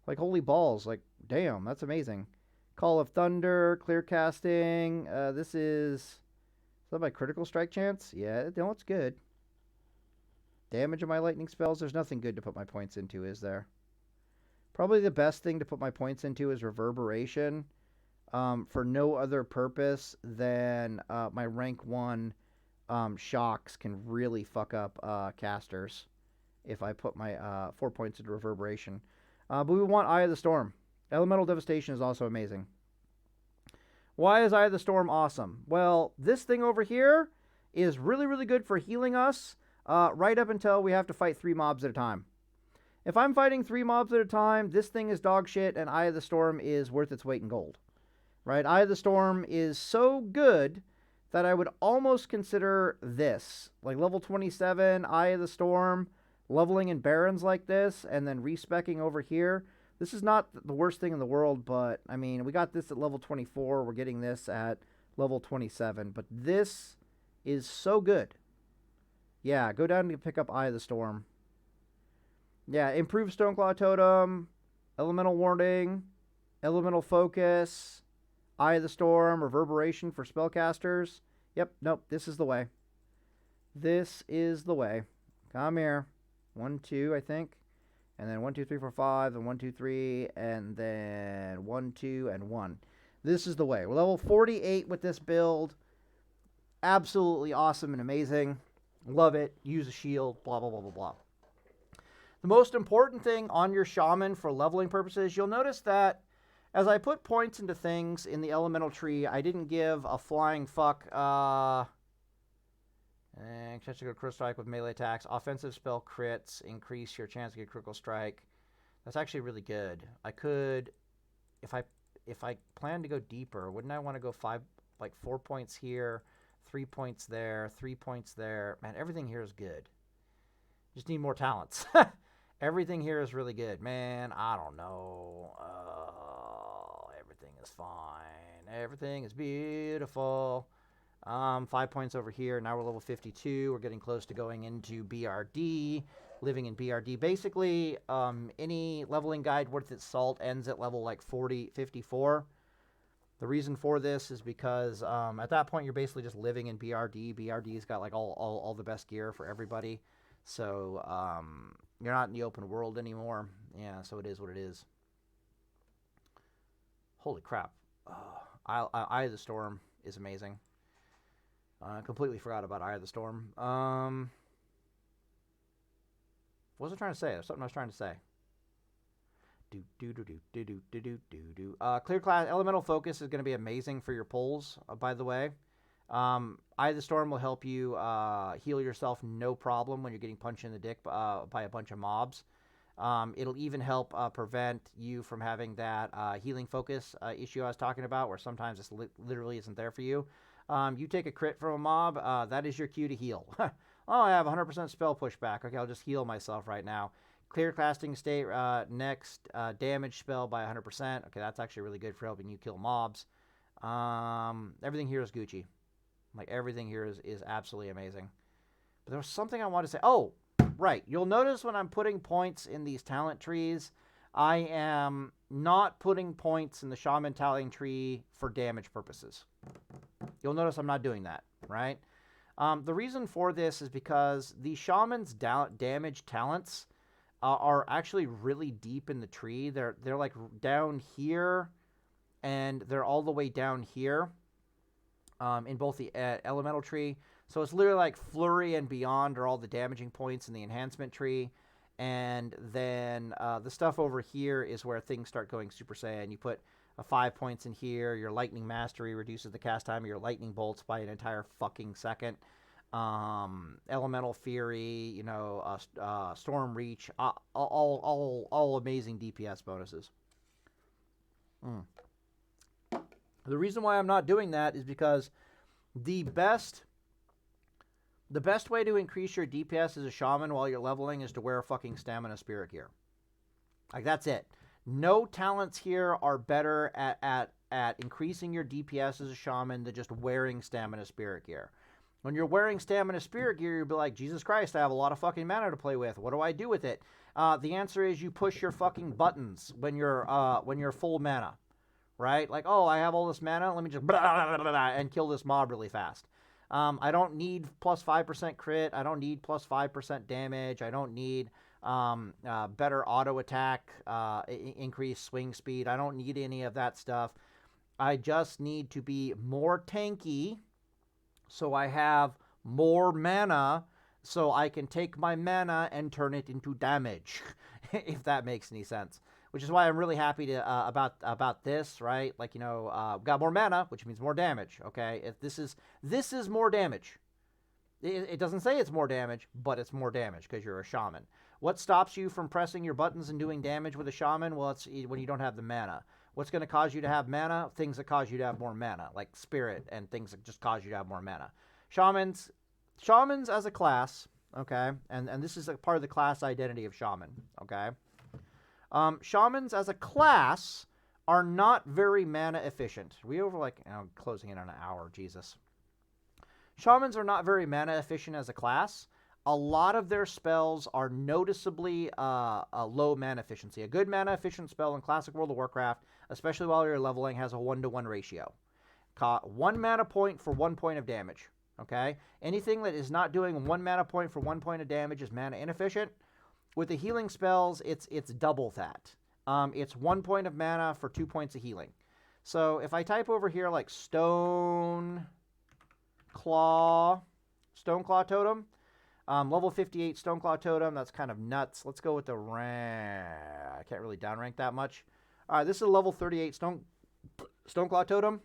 Like holy balls! Like damn, that's amazing. Call of Thunder, clear casting. This is that my critical strike chance? Yeah, no, it's good. Damage of my lightning spells. There's nothing good to put my points into, is there? Probably the best thing to put my points into is reverberation. For no other purpose than my rank 1 shocks can really fuck up casters if I put my 4 points into reverberation. But we want Eye of the Storm. Elemental Devastation is also amazing. Why is Eye of the Storm awesome? Well, this thing over here is really, really good for healing us right up until we have to fight 3 mobs at a time. If I'm fighting 3 mobs at a time, this thing is dog shit, and Eye of the Storm is worth its weight in gold. Right? Eye of the Storm is so good that I would almost consider this. Like level 27, Eye of the Storm, leveling in Barrens like this, and then respecking over here. This is not the worst thing in the world, but, I mean, we got this at level 24. We're getting this at level 27. But this is so good. Yeah, go down and pick up Eye of the Storm. Yeah, improved Stonclaw Totem, Elemental Warning, Elemental Focus, Eye of the Storm, Reverberation for spellcasters. Yep, nope, this is the way. This is the way. Come here. 1, 2, I think. And then 1, 2, 3, 4, 5, and 1, 2, 3, and then 1, 2, and 1. This is the way. We're level 48 with this build. Absolutely awesome and amazing. Love it. Use a shield. Blah, blah, blah, blah, blah. The most important thing on your Shaman for leveling purposes, you'll notice that As I put points into things in the elemental tree, I didn't give a flying fuck. And catch a good critical strike with melee attacks. Offensive spell crits increase your chance to get critical strike. That's actually really good. I could, if I plan to go deeper, wouldn't I want to go 4 points here, 3 points there, 3 points there? Man, everything here is good. Just need more talents. Everything here is really good. Man, I don't know. Everything is fine. Everything is beautiful. 5 points over here. Now we're level 52. We're getting close to going into BRD. Living in BRD. Basically, any leveling guide worth its salt ends at level like 54. The reason for this is because at that point you're basically just living in BRD. BRD's got like all the best gear for everybody. So you're not in the open world anymore. Yeah, so it is what it is. Holy crap. Eye of the Storm is amazing. I completely forgot about Eye of the Storm. What was I trying to say? There's something I was trying to say. Clear class elemental focus is going to be amazing for your pulls, by the way. Eye of the Storm will help you heal yourself no problem when you're getting punched in the dick by a bunch of mobs. It'll even help prevent you from having that healing focus issue I was talking about, where sometimes it literally isn't there for you. You take a crit from a mob, that is your cue to heal. Oh, I have 100% spell pushback. Okay, I'll just heal myself right now. Clear casting state, next damage spell by 100%. Okay, that's actually really good for helping you kill mobs. Everything here is Gucci. Like, everything here is absolutely amazing. But there was something I wanted to say. Oh, right. You'll notice when I'm putting points in these talent trees, I am not putting points in the Shaman talent tree for damage purposes. You'll notice I'm not doing that, right? The reason for this is because the Shaman's damage talents are actually really deep in the tree. They're like down here, and they're all the way down here in both the elemental tree. So it's literally like Flurry and beyond are all the damaging points in the enhancement tree. And then the stuff over here is where things start going Super Saiyan. You put 5 points in here. Your Lightning Mastery reduces the cast time of your lightning bolts by an entire fucking second. Elemental Fury, you know, Storm Reach, all amazing DPS bonuses. The reason why I'm not doing that is because the best way to increase your DPS as a Shaman while you're leveling is to wear fucking Stamina Spirit gear. Like, that's it. No talents here are better at increasing your DPS as a Shaman than just wearing Stamina Spirit gear. When you're wearing Stamina Spirit gear, you'll be like, Jesus Christ, I have a lot of fucking mana to play with. What do I do with it? The answer is you push your fucking buttons when you're full mana, right? Like, oh, I have all this mana. Let me just and kill this mob really fast. I don't need plus 5% crit. I don't need plus 5% damage. I don't need better auto attack, increased swing speed. I don't need any of that stuff. I just need to be more tanky, so I have more mana, so I can take my mana and turn it into damage, if that makes any sense. Which is why I'm really happy to about this, right? Like, you know, got more mana, which means more damage. Okay, if this is more damage. It doesn't say it's more damage, but it's more damage because you're a Shaman. What stops you from pressing your buttons and doing damage with a Shaman? Well, it's when you don't have the mana. What's going to cause you to have mana? Things that cause you to have more mana, like Spirit and things that just cause you to have more mana. Shamans as a class, okay, and this is a part of the class identity of Shaman, okay. Shamans as a class are not very mana efficient. We over like closing in on an hour, Jesus. Shamans are not very mana efficient as a class. A lot of their spells are noticeably low mana efficiency. A good mana efficient spell in Classic World of Warcraft, especially while you're leveling, has a 1-to-1 ratio. 1 mana point for 1 point of damage. Okay? Anything that is not doing 1 mana point for 1 point of damage is mana inefficient. With the healing spells, it's double that. It's 1 point of mana for 2 points of healing. So if I type over here like Stonclaw Totem, level 58 Stonclaw Totem, that's kind of nuts. Let's go with the rank. I can't really downrank that much. All right, this is a level 38 Stonclaw totem.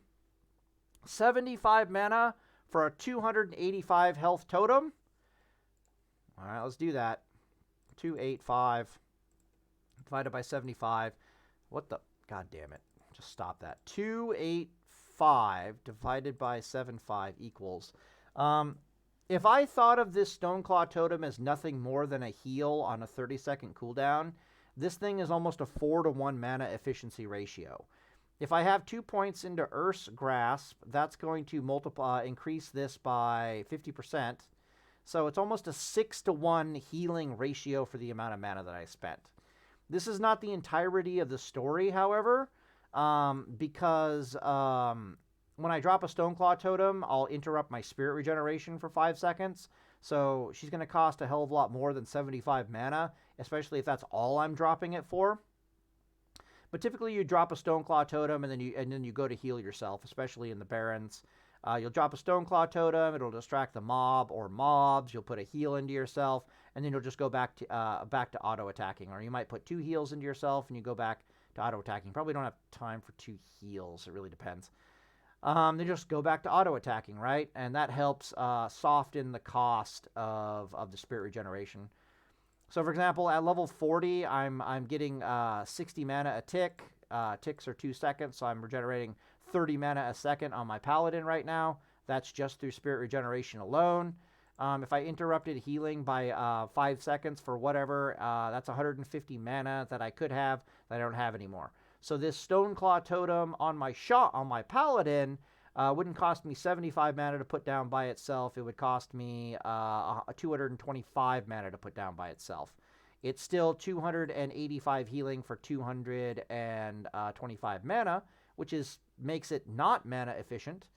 75 mana for a 285 health totem. All right, let's do that. 285 divided by 75. What the? God damn it. Just stop that. 285 divided by 75 equals. If I thought of this Stonclaw totem as nothing more than a heal on a 30-second cooldown, this thing is almost a 4-to-1 mana efficiency ratio. If I have 2 points into Earth's Grasp, that's going to increase this by 50%. So it's almost a 6-to-1 healing ratio for the amount of mana that I spent. This is not the entirety of the story, however, because when I drop a Stonclaw totem, I'll interrupt my spirit regeneration for 5 seconds. So she's going to cost a hell of a lot more than 75 mana, especially if that's all I'm dropping it for. But typically you drop a Stonclaw totem and then you go to heal yourself, especially in the Barrens. You'll drop a Stonclaw totem, it'll distract the mob or mobs, you'll put a heal into yourself, and then you'll just go back to auto-attacking. Or you might put 2 heals into yourself and you go back to auto-attacking. Probably don't have time for 2 heals, it really depends. Then just go back to auto-attacking, right? And that helps soften the cost of the spirit regeneration. So, for example, at level 40, I'm getting 60 mana a tick. Ticks are 2 seconds, so I'm regenerating 30 mana a second on my paladin right now. That's just through spirit regeneration alone. If I interrupted healing by 5 seconds for whatever, that's 150 mana that I could have that I don't have anymore. So this Stonclaw totem on my paladin wouldn't cost me 75 mana to put down by itself. It would cost me 225 mana to put down by itself. It's still 285 healing for 225 mana, which makes it not mana efficient.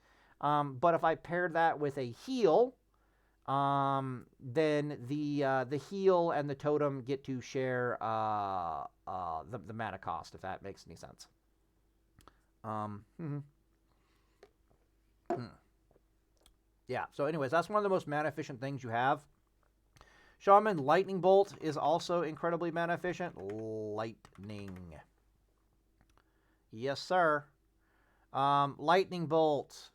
But if I paired that with a heal, then the heal and the totem get to share the mana cost, if that makes any sense. Yeah, so anyways, that's one of the most mana efficient things you have. Shaman Lightning Bolt is also incredibly mana efficient. Lightning. Yes, sir. Lightning Bolt,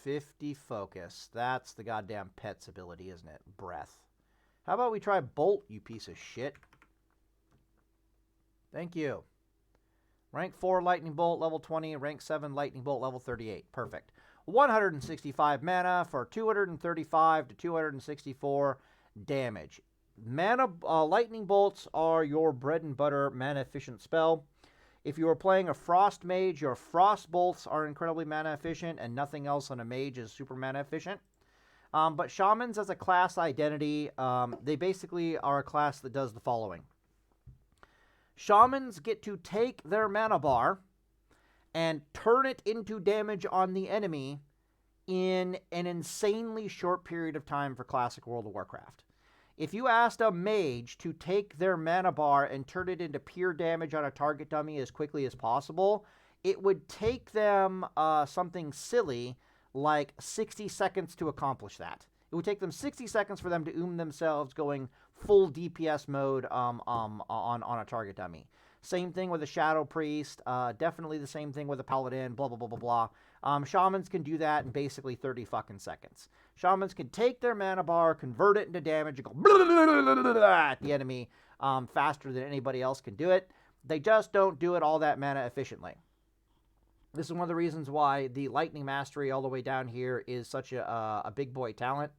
50 focus. That's the goddamn pet's ability, isn't it? Breath. How about we try Bolt, you piece of shit? Thank you. Rank 4 Lightning Bolt, level 20. Rank 7 Lightning Bolt, level 38. Perfect. 165 mana for 235 to 264 damage. Lightning Bolts are your bread and butter mana efficient spell. If you are playing a Frost Mage, your Frost Bolts are incredibly mana efficient, and nothing else on a Mage is super mana efficient. But Shamans as a class identity, they basically are a class that does the following. Shamans get to take their mana bar and turn it into damage on the enemy in an insanely short period of time for Classic World of Warcraft. If you asked a mage to take their mana bar and turn it into pure damage on a target dummy as quickly as possible, it would take them something silly like 60 seconds to accomplish that. It would take them 60 seconds for them to themselves going full DPS mode on a target dummy. Same thing with a Shadow Priest. Definitely the same thing with a Paladin, blah, blah, blah, blah, blah. Shamans can do that in basically 30 fucking seconds. Shamans can take their mana bar, convert it into damage, and go blah, blah, blah, blah, blah, blah, at the enemy faster than anybody else can do it. They just don't do it all that mana efficiently. This is one of the reasons why the Lightning Mastery all the way down here is such a big boy talent.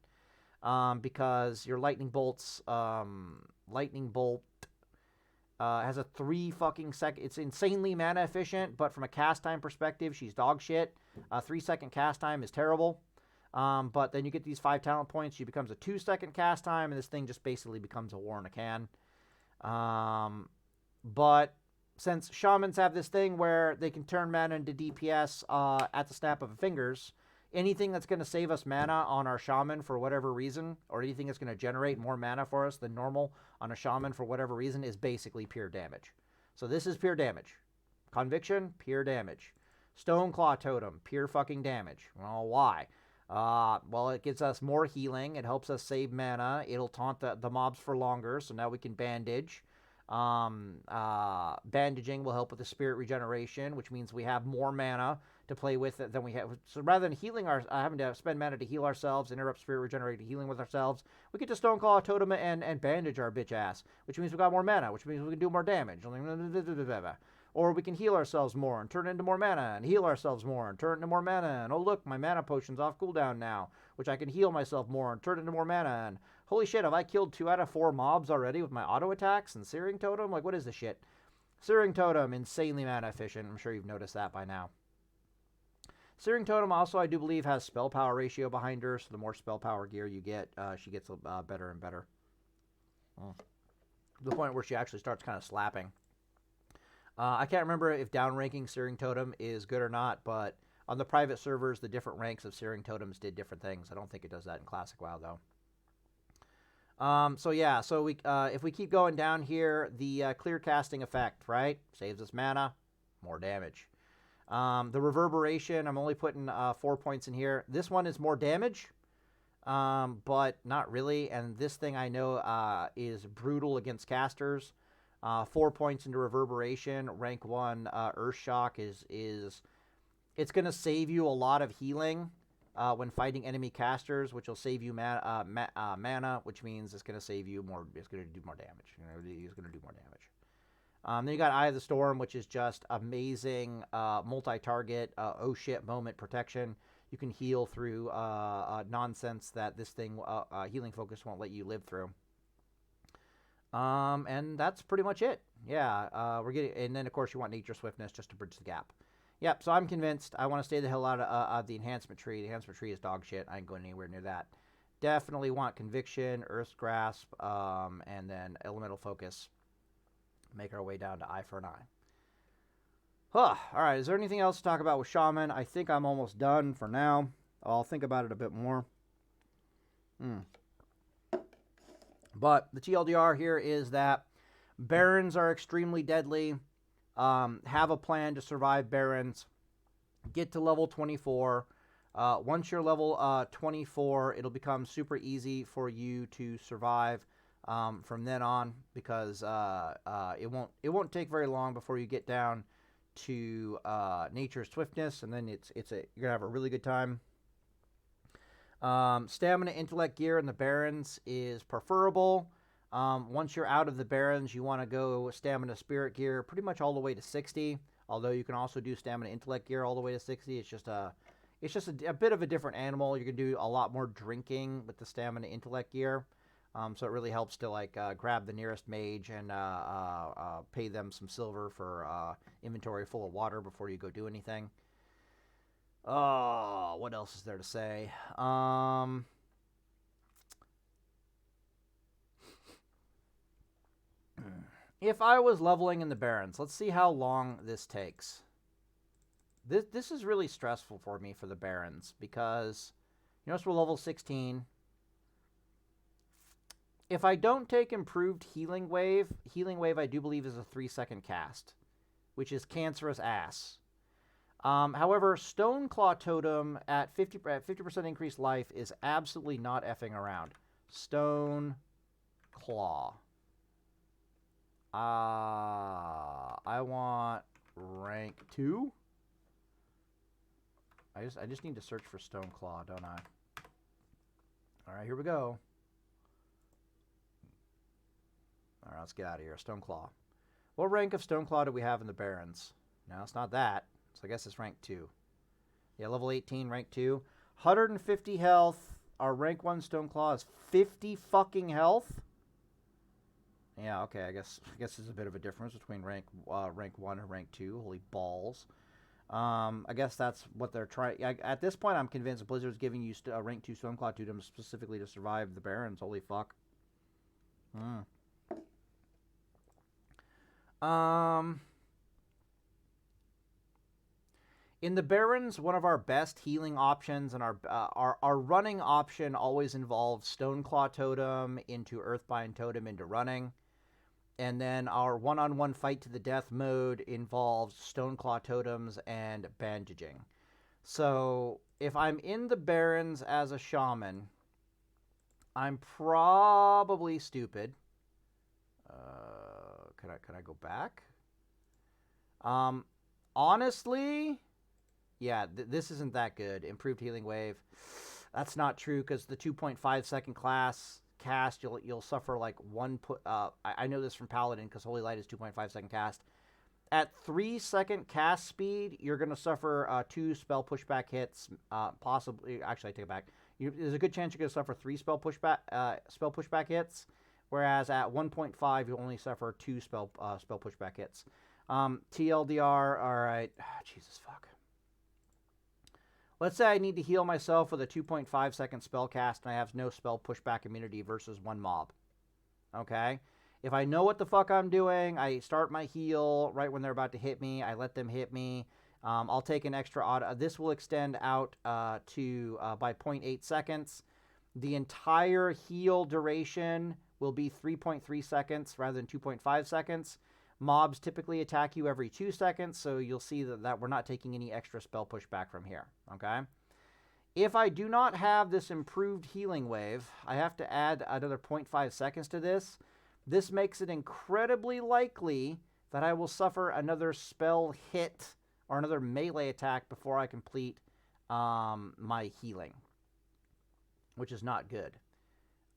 Because your Lightning Bolts, Lightning Bolt has a 3 fucking second. It's insanely mana efficient, but from a cast time perspective, she's dog shit. 3 second cast time is terrible. But then you get these 5 talent points. She becomes a 2 second cast time, and this thing just basically becomes a war in a can. But since Shamans have this thing where they can turn mana into DPS at the snap of fingers, anything that's going to save us mana on our Shaman for whatever reason, or anything that's going to generate more mana for us than normal on a Shaman for whatever reason, is basically pure damage. So this is pure damage. Conviction, pure damage. Stonclaw Totem, pure fucking damage. Well, why? Well, it gives us more healing. It helps us save mana. It'll taunt the mobs for longer, so now we can bandage. Bandaging will help with the spirit regeneration, which means we have more mana to play with than we have. So rather than healing having to spend mana to heal ourselves, interrupt spirit regenerating healing with ourselves, we get to Stonclaw Totem and bandage our bitch ass, which means we got more mana, which means we can do more damage. Or we can heal ourselves more and turn into more mana, and heal ourselves more and turn into more mana. And oh look, my mana potion's off cooldown now, which I can heal myself more and turn into more mana. And holy shit, have I killed 2 out of 4 mobs already with my auto attacks and Searing Totem? Like, what is this shit? Searing Totem, insanely mana efficient. I'm sure you've noticed that by now. Searing Totem also, I do believe, has spell power ratio behind her, so the more spell power gear you get, she gets better and better. To the point where she actually starts kind of slapping. I can't remember if downranking Searing Totem is good or not, but on the private servers, the different ranks of Searing Totems did different things. I don't think it does that in Classic WoW, though. So yeah, so we if we keep going down here, the clear casting effect, right? Saves us mana, more damage. The reverberation, I'm only putting 4 points in here. This one is more damage, but not really. And this thing I know is brutal against casters. 4 points into reverberation. Rank 1 Earth Shock is it's going to save you a lot of healing when fighting enemy casters, which will save you mana, which means it's going to save you more. It's going to do more damage. It's going to do more damage. Then you got Eye of the Storm, which is just amazing multi-target oh shit moment protection. You can heal through nonsense that this thing healing focus won't let you live through. And that's pretty much it. Yeah, we're getting, and then of course you want Nature Swiftness just to bridge the gap. Yep, so I'm convinced. I want to stay the hell out of the enhancement tree. The enhancement tree is dog shit. I ain't going anywhere near that. Definitely want Conviction, Earth's Grasp, and then Elemental Focus. Make our way down to Eye for an Eye. Huh. All right, is there anything else to talk about with Shaman? I think I'm almost done for now. I'll think about it a bit more. But the TLDR here is that Barrens are extremely deadly. Have a plan to survive Barrens. Get to level 24. Once you're level 24, it'll become super easy for you to survive from then on, because it won't take very long before you get down to Nature's Swiftness, and then you're gonna have a really good time. Stamina Intellect gear in the Barrens is preferable. Once you're out of the Barrens, you want to go Stamina Spirit gear pretty much all the way to 60. Although you can also do Stamina Intellect gear all the way to 60. It's just a bit of a different animal. You can do a lot more drinking with the Stamina Intellect gear. So it really helps to like grab the nearest mage and pay them some silver for inventory full of water before you go do anything. Oh, what else is there to say? If I was leveling in the Barrens, let's see how long this takes. This is really stressful for me for the Barrens, because you notice we're level 16. If I don't take improved Healing Wave I do believe is a 3-second cast, which is cancerous ass. However, Stonclaw Totem at 50% increased life is absolutely not effing around. Stonclaw. I want rank 2. I just need to search for Stonclaw, don't I? All right, here we go. All right, let's get out of here. Stonclaw. What rank of Stonclaw do we have in the Barrens? No, it's not that. So I guess it's rank 2. Yeah, level 18, rank 2. 150 health. Our rank 1 Stonclaw is 50 fucking health. Yeah, okay, I guess there's a bit of a difference between rank 1 and rank 2. Holy balls. I guess that's what they're trying. At this point, I'm convinced Blizzard's giving you a rank 2 Stonclaw Totem specifically to survive the Barrens. Holy fuck. In the Barrens, one of our best healing options and our running option always involves Stonclaw Totem into Earthbind Totem into running. And then our one-on-one fight to the death mode involves Stonclaw Totems and bandaging. So if I'm in the Barrens as a Shaman, I'm probably stupid. can I go back? Honestly, yeah, this isn't that good. Improved healing wave. That's not true because the 2.5 second class cast, you'll suffer like one put. I know this from Paladin because Holy Light is 2.5 second cast. At 3 second cast speed, you're going to suffer 2 spell pushback hits. Possibly, actually, I take it back. There's a good chance you're going to suffer 3 spell pushback hits, whereas at 1.5 you only suffer 2 spell pushback hits. TLDR. All right. Jesus fuck. Let's say I need to heal myself with a 2.5 second spell cast and I have no spell pushback immunity versus 1 mob. Okay? If I know what the fuck I'm doing, I start my heal right when they're about to hit me. I let them hit me. I'll take an extra auto. This will extend out to by 0.8 seconds. The entire heal duration will be 3.3 seconds rather than 2.5 seconds. Mobs typically attack you every 2 seconds, so you'll see that we're not taking any extra spell pushback from here, okay? If I do not have this improved healing wave, I have to add another 0.5 seconds to this. This makes it incredibly likely that I will suffer another spell hit or another melee attack before I complete my healing, which is not good.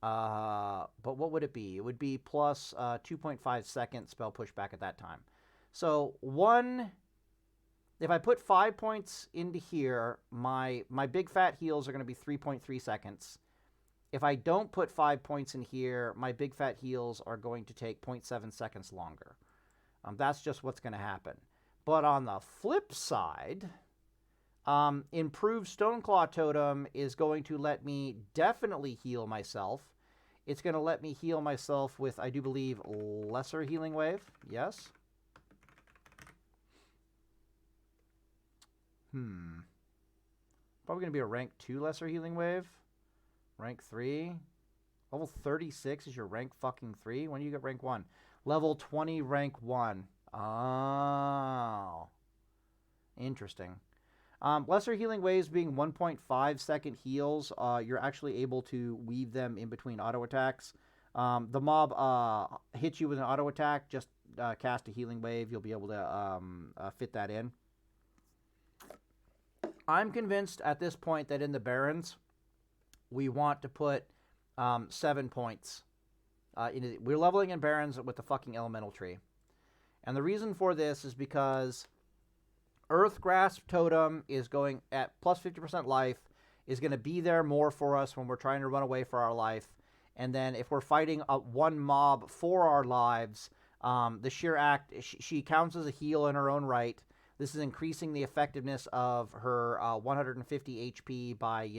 But what would it be? It would be plus 2.5 second spell pushback at that time. So if I put 5 points into here, my big fat heals are going to be 3.3 seconds. If I don't put 5 points in here, my big fat heals are going to take 0.7 seconds longer. That's just what's going to happen. But on the flip side, improved Stonclaw Totem is going to let me definitely heal myself. It's going to let me heal myself with, I do believe, lesser healing wave. Yes. Probably going to be a rank 2 lesser healing wave. Rank 3. Level 36 is your rank fucking 3. When do you get rank 1? Level 20, rank 1. Oh. Interesting. Lesser healing waves being 1.5 second heals, you're actually able to weave them in between auto attacks. The mob hits you with an auto attack, just cast a healing wave. You'll be able to fit that in. I'm convinced at this point that in the Barrens, we want to put 7 points. We're leveling in Barrens with the fucking elemental tree. And the reason for this is because Earth Grasp Totem is going at plus 50% life, is going to be there more for us when we're trying to run away for our life. And then if we're fighting one mob for our lives, the sheer act, she counts as a heal in her own right. This is increasing the effectiveness of her 150 HP by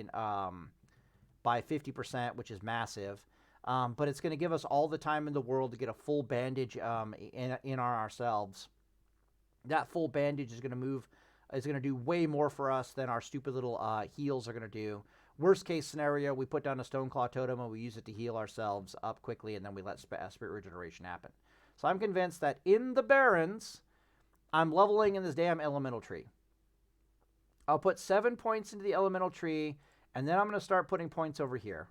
50%, which is massive. But it's going to give us all the time in the world to get a full bandage in on ourselves. That full bandage is going to do way more for us than our stupid little heals are going to do. Worst case scenario, we put down a Stonclaw Totem and we use it to heal ourselves up quickly, and then we let Spirit Regeneration happen. So I'm convinced that in the Barrens, I'm leveling in this damn elemental tree. I'll put 7 points into the elemental tree, and then I'm going to start putting points over here.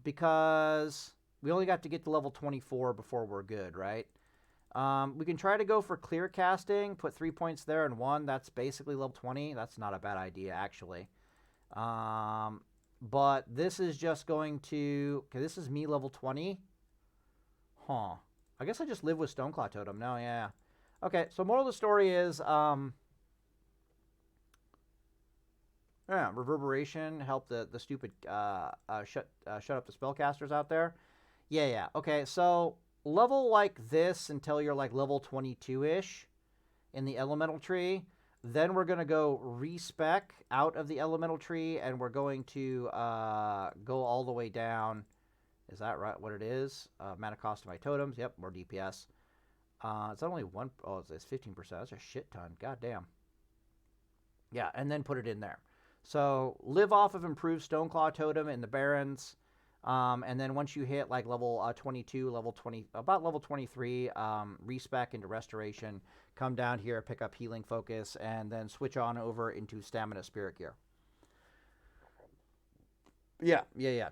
Because we only got to get to level 24 before we're good, right? We can try to go for clear casting, put 3 points there and 1. That's basically level 20. That's not a bad idea, actually. But this is just going to... Okay, this is me level 20. Huh. I guess I just live with Stonclaw Totem. No, yeah. Okay, so moral of the story is... yeah, Reverberation help the stupid shut up the spellcasters out there. Yeah. Okay, so level like this until you're like level 22-ish in the elemental tree. Then we're going to go respec out of the elemental tree, and we're going to go all the way down. Is that right? What it is? Mana cost of my totems. Yep, more DPS. It's only one. Oh, it's 15%. That's a shit ton. God damn. Yeah, and then put it in there. So live off of improved Stonclaw Totem in the Barrens. And then once you hit like level 22, about level 23, respec into Restoration, come down here, pick up Healing Focus, and then switch on over into Stamina Spirit Gear. Yeah.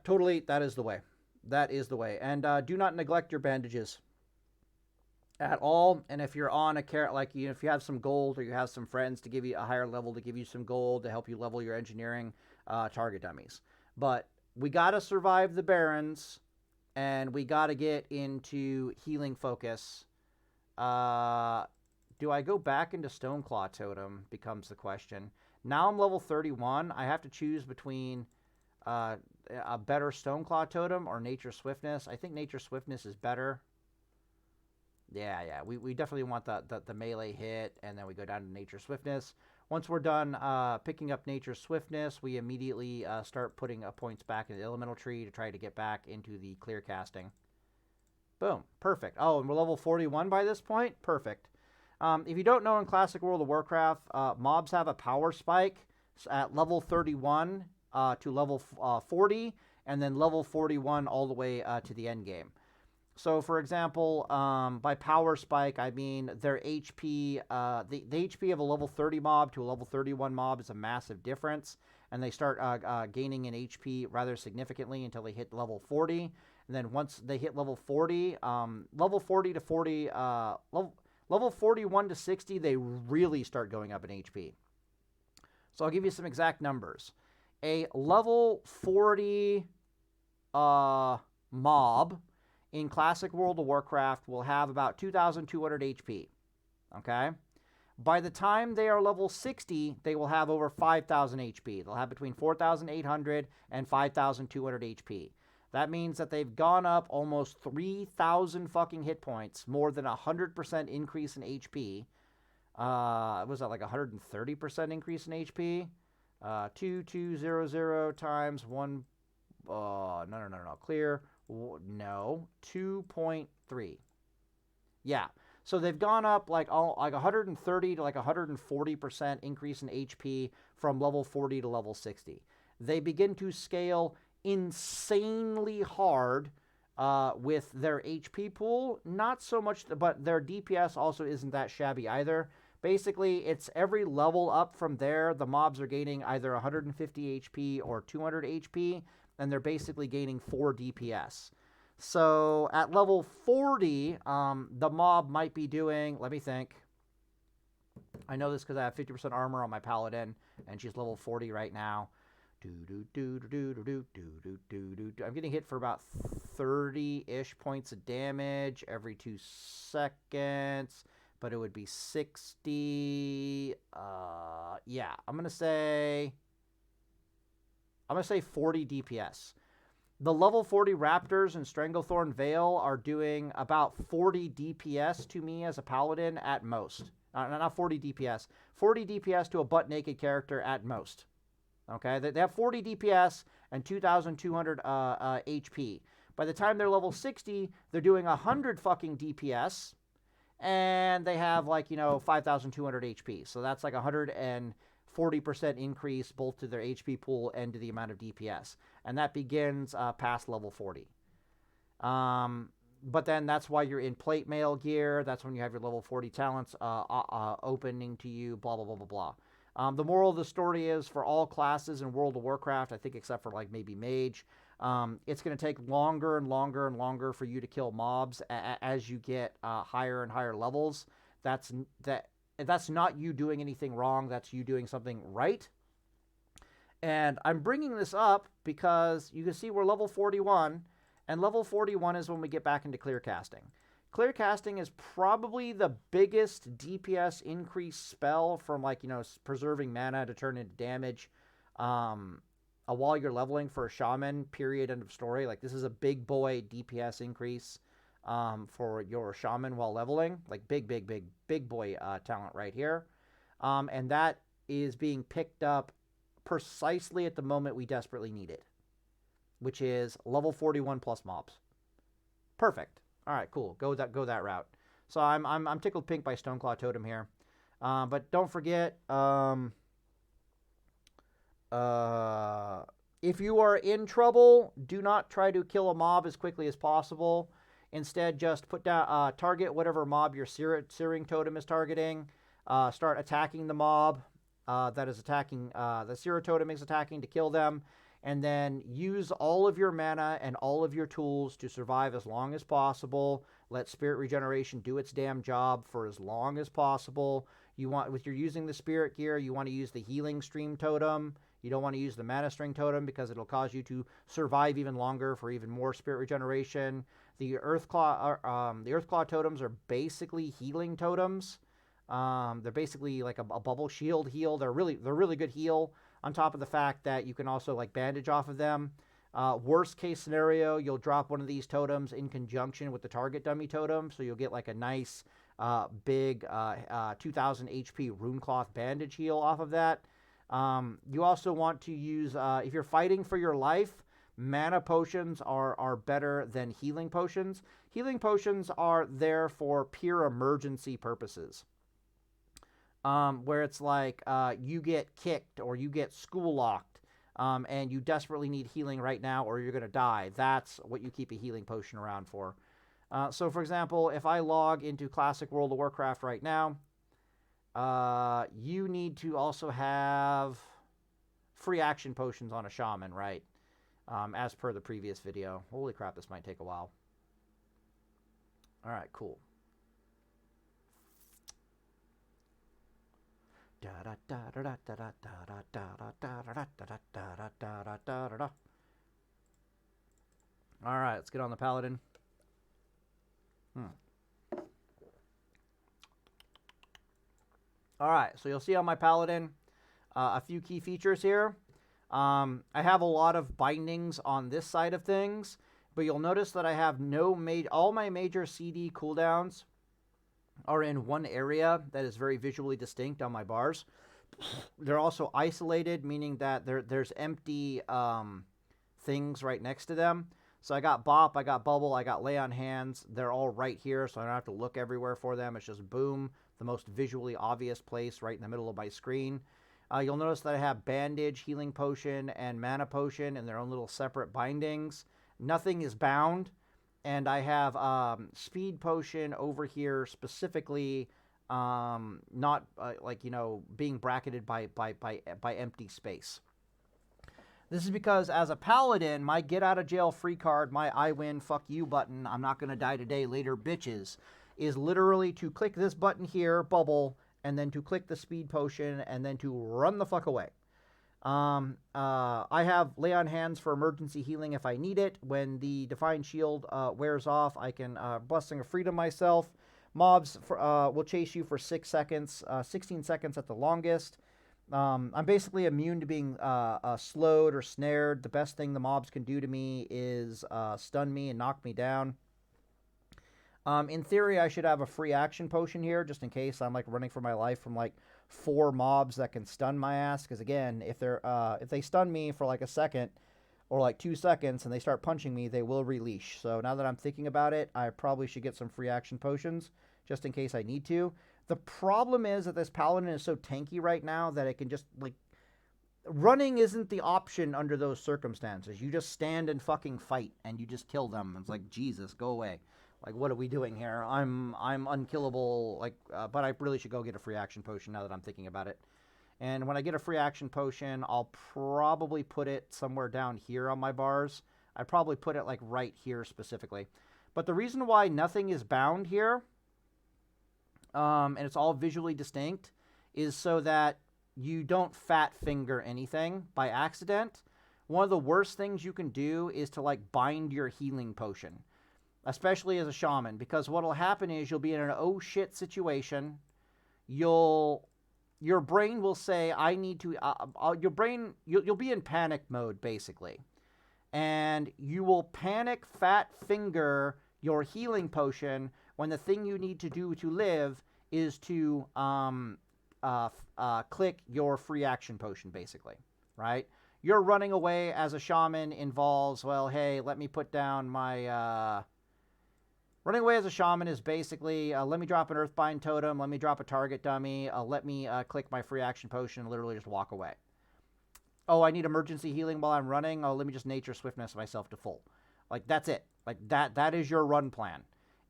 Totally, that is the way. That is the way. And do not neglect your bandages. at all. And if you're on a like if you have some gold or you have some friends to give you a higher level to give you some gold to help you level your engineering, target dummies. But we got to survive the Barrens, and we got to get into healing focus. Do I go back into Stonclaw Totem becomes the question. Now I'm level 31. I have to choose between a better Stonclaw Totem or Nature Swiftness. I think Nature Swiftness is better. Yeah. We definitely want the melee hit, and then we go down to Nature Swiftness. Once we're done picking up Nature Swiftness, we immediately start putting points back in the Elemental Tree to try to get back into the clear casting. Boom. Perfect. Oh, and we're level 41 by this point? Perfect. If you don't know, in Classic World of Warcraft, mobs have a power spike at level 31 to level 40, and then level 41 all the way to the end game. So, for example, by power spike, I mean their HP, the HP of a level 30 mob to a level 31 mob is a massive difference, and they start gaining in HP rather significantly until they hit level 40. And then once they hit level 40, level 40 to 40, level 41 to 60, they really start going up in HP. So I'll give you some exact numbers. A level 40 mob in Classic World of Warcraft will have about 2,200 HP. Okay? By the time they are level 60, they will have over 5,000 HP. They'll have between 4,800 and 5,200 HP. That means that they've gone up almost 3,000 fucking hit points, more than 100% increase in HP. Was that like 130% increase in HP? 2200 times 1. No. Clear. No. 2.3. Yeah. So they've gone up like 130 to like 140% increase in HP from level 40 to level 60. They begin to scale insanely hard with their HP pool. Not so much, but their DPS also isn't that shabby either. Basically, it's every level up from there, the mobs are gaining either 150 HP or 200 HP, and they're basically gaining 4 DPS. So at level 40, the mob might be doing, let me think. I know this because I have 50% armor on my paladin, and she's level 40 right now. I'm getting hit for about 30-ish points of damage every 2 seconds, but it would be 60. Yeah, I'm gonna say 40 DPS. The level 40 Raptors and Stranglethorn Veil are doing about 40 DPS to me as a paladin at most. Not 40 DPS. 40 DPS to a butt-naked character at most. Okay, they have 40 DPS and 2,200 HP. By the time they're level 60, they're doing 100 fucking DPS, and they have 5,200 HP. So that's like 140% increase both to their HP pool and to the amount of DPS, and that begins past level 40. But then that's why you're in plate mail gear. That's when you have your level 40 talents opening to you. Blah blah blah blah blah. The moral of the story is, for all classes in World of Warcraft, I think except for maybe Mage, it's going to take longer and longer and longer for you to kill mobs as you get higher and higher levels. That's not you doing anything wrong. That's you doing something right. And I'm bringing this up because you can see we're level 41, and level 41 is when we get back into clear casting. Clear casting is probably the biggest DPS increase spell from preserving mana to turn into damage while you're leveling for a shaman, period, end of story. This is a big boy DPS increase for your shaman while leveling. Big boy talent right here. And that is being picked up precisely at the moment we desperately need it, which is level 41 plus mobs. Perfect. All right, cool. Go that route. So I'm tickled pink by Stonclaw Totem here, but don't forget, if you are in trouble, do not try to kill a mob as quickly as possible. Instead, just put down target whatever mob your Searing Totem is targeting. Start attacking the mob that is attacking the Searing Totem is attacking to kill them. And then use all of your mana and all of your tools to survive as long as possible. Let spirit regeneration do its damn job for as long as possible. You want, if you're using the spirit gear, you want to use the healing stream totem. You don't want to use the mana string totem because it'll cause you to survive even longer for even more spirit regeneration. The Earthclaw totems are basically healing totems. They're basically like a bubble shield heal. They're really good heal. On top of the fact that you can also like bandage off of them. Worst case scenario, you'll drop one of these totems in conjunction with the target dummy totem, so you'll get like a nice big 2000 HP Runecloth bandage heal off of that. You also want to use, if you're fighting for your life, mana potions are better than healing potions. Healing potions are there for pure emergency purposes. Where it's like you get kicked or you get school locked and you desperately need healing right now or you're going to die. That's what you keep a healing potion around for. So, for example, if I log into Classic World of Warcraft right now, you need to also have free action potions on a Shaman, right? As per the previous video. Holy crap, this might take a while. All right, cool. All right, let's get on the Paladin. All right, so you'll see on my Paladin a few key features here. I have a lot of bindings on this side of things, but you'll notice that I have all my major CD cooldowns are in one area that is very visually distinct on my bars. They're also isolated, meaning that there's empty things right next to them. So I got Bop, I got Bubble, I got Lay on Hands. They're all right here, so I don't have to look everywhere for them. It's just boom, the most visually obvious place right in the middle of my screen. You'll notice that I have Bandage, Healing Potion, and Mana Potion in their own little separate bindings. Nothing is bound. And I have Speed Potion over here specifically, not like, you know, being bracketed by empty space. This is because as a Paladin, my get out of jail free card, my I win, fuck you button, I'm not going to die today later, bitches, is literally to click this button here, Bubble, and then to click the Speed Potion, and then to run the fuck away. I have Lay on Hands for emergency healing if I need it. When the Divine Shield wears off, I can Blessing of Freedom myself. Mobs will chase you for 6 seconds, 16 seconds at the longest. I'm basically immune to being slowed or snared. The best thing the mobs can do to me is stun me and knock me down. In theory, I should have a free action potion here, just in case I'm like running for my life from like 4 mobs that can stun my ass. Because again, if they stun me for like a second or like 2 seconds and they start punching me, they will release. So now that I'm thinking about it, I probably should get some free action potions just in case I need to. The problem is that this Paladin is so tanky right now that it can just like running isn't the option under those circumstances. You just stand and fucking fight and you just kill them. It's like, Jesus, go away. Like, what are we doing here? I'm unkillable, like, but I really should go get a free action potion now that I'm thinking about it. And when I get a free action potion, I'll probably put it somewhere down here on my bars. I'd probably put it, like, right here specifically. But the reason why nothing is bound here, and it's all visually distinct, is so that you don't fat finger anything by accident. One of the worst things you can do is to, like, bind your healing potion. Especially as a Shaman, because what'll happen is you'll be in an oh shit situation. Your brain will say, I need to, you'll be in panic mode basically. And you will panic fat finger your healing potion when the thing you need to do to live is to click your free action potion basically, right? Your running away as a Shaman involves, well, hey, let me put down my, running away as a Shaman is basically, let me drop an Earthbind totem, let me drop a target dummy, let me click my free action potion and literally just walk away. Oh, I need emergency healing while I'm running. Oh, let me just nature swiftness myself to full. Like, that's it. Like, that is your run plan.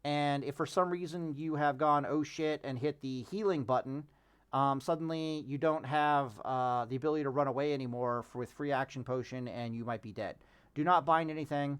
And if for some reason you have gone, oh shit, and hit the healing button, suddenly you don't have the ability to run away anymore with free action potion and you might be dead. Do not bind anything.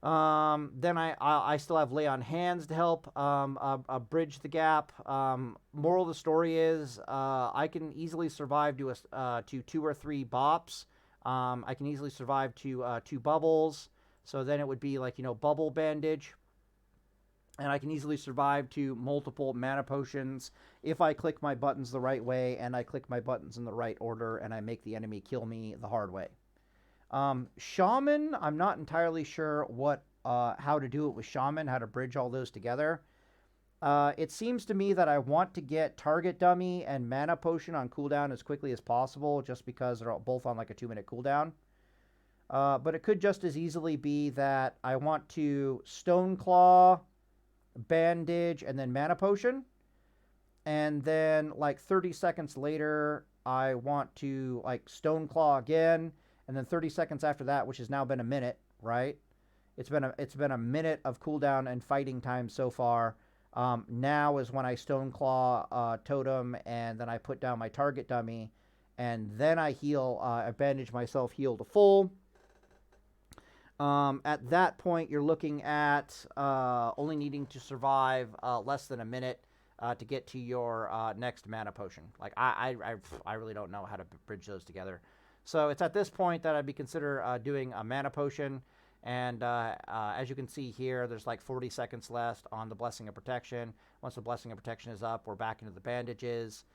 Then I still have Lay on Hands to help bridge the gap. Moral of the story is I can easily survive to 2 or 3 bops. I can easily survive to 2 bubbles. So then it would be like, bubble bandage. And I can easily survive to multiple mana potions if I click my buttons the right way and I click my buttons in the right order and I make the enemy kill me the hard way. Shaman, I'm not entirely sure how to do it with Shaman, how to bridge all those together. It seems to me that I want to get Target Dummy and Mana Potion on cooldown as quickly as possible, just because they're both on like a 2-minute cooldown. But it could just as easily be that I want to Stoneclaw, Bandage, and then Mana Potion. And then like 30 seconds later, I want to like Stoneclaw again. And then 30 seconds after that, which has now been a minute, right? It's been a minute of cooldown and fighting time so far. Now is when I Stonclaw totem, and then I put down my target dummy, and then I heal. I bandage myself, heal to full. At that point, you're looking at only needing to survive less than a minute to get to your next mana potion. Like I really don't know how to bridge those together. So it's at this point that I'd be consider doing a mana potion. And as you can see here, there's like 40 seconds left on the Blessing of Protection. Once the Blessing of Protection is up, we're back into the bandages.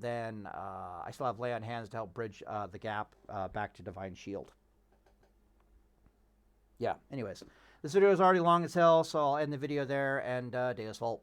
Then I still have Lay on Hands to help bridge the gap back to Divine Shield. Yeah, anyways. This video is already long as hell, so I'll end the video there, and Deus Vult.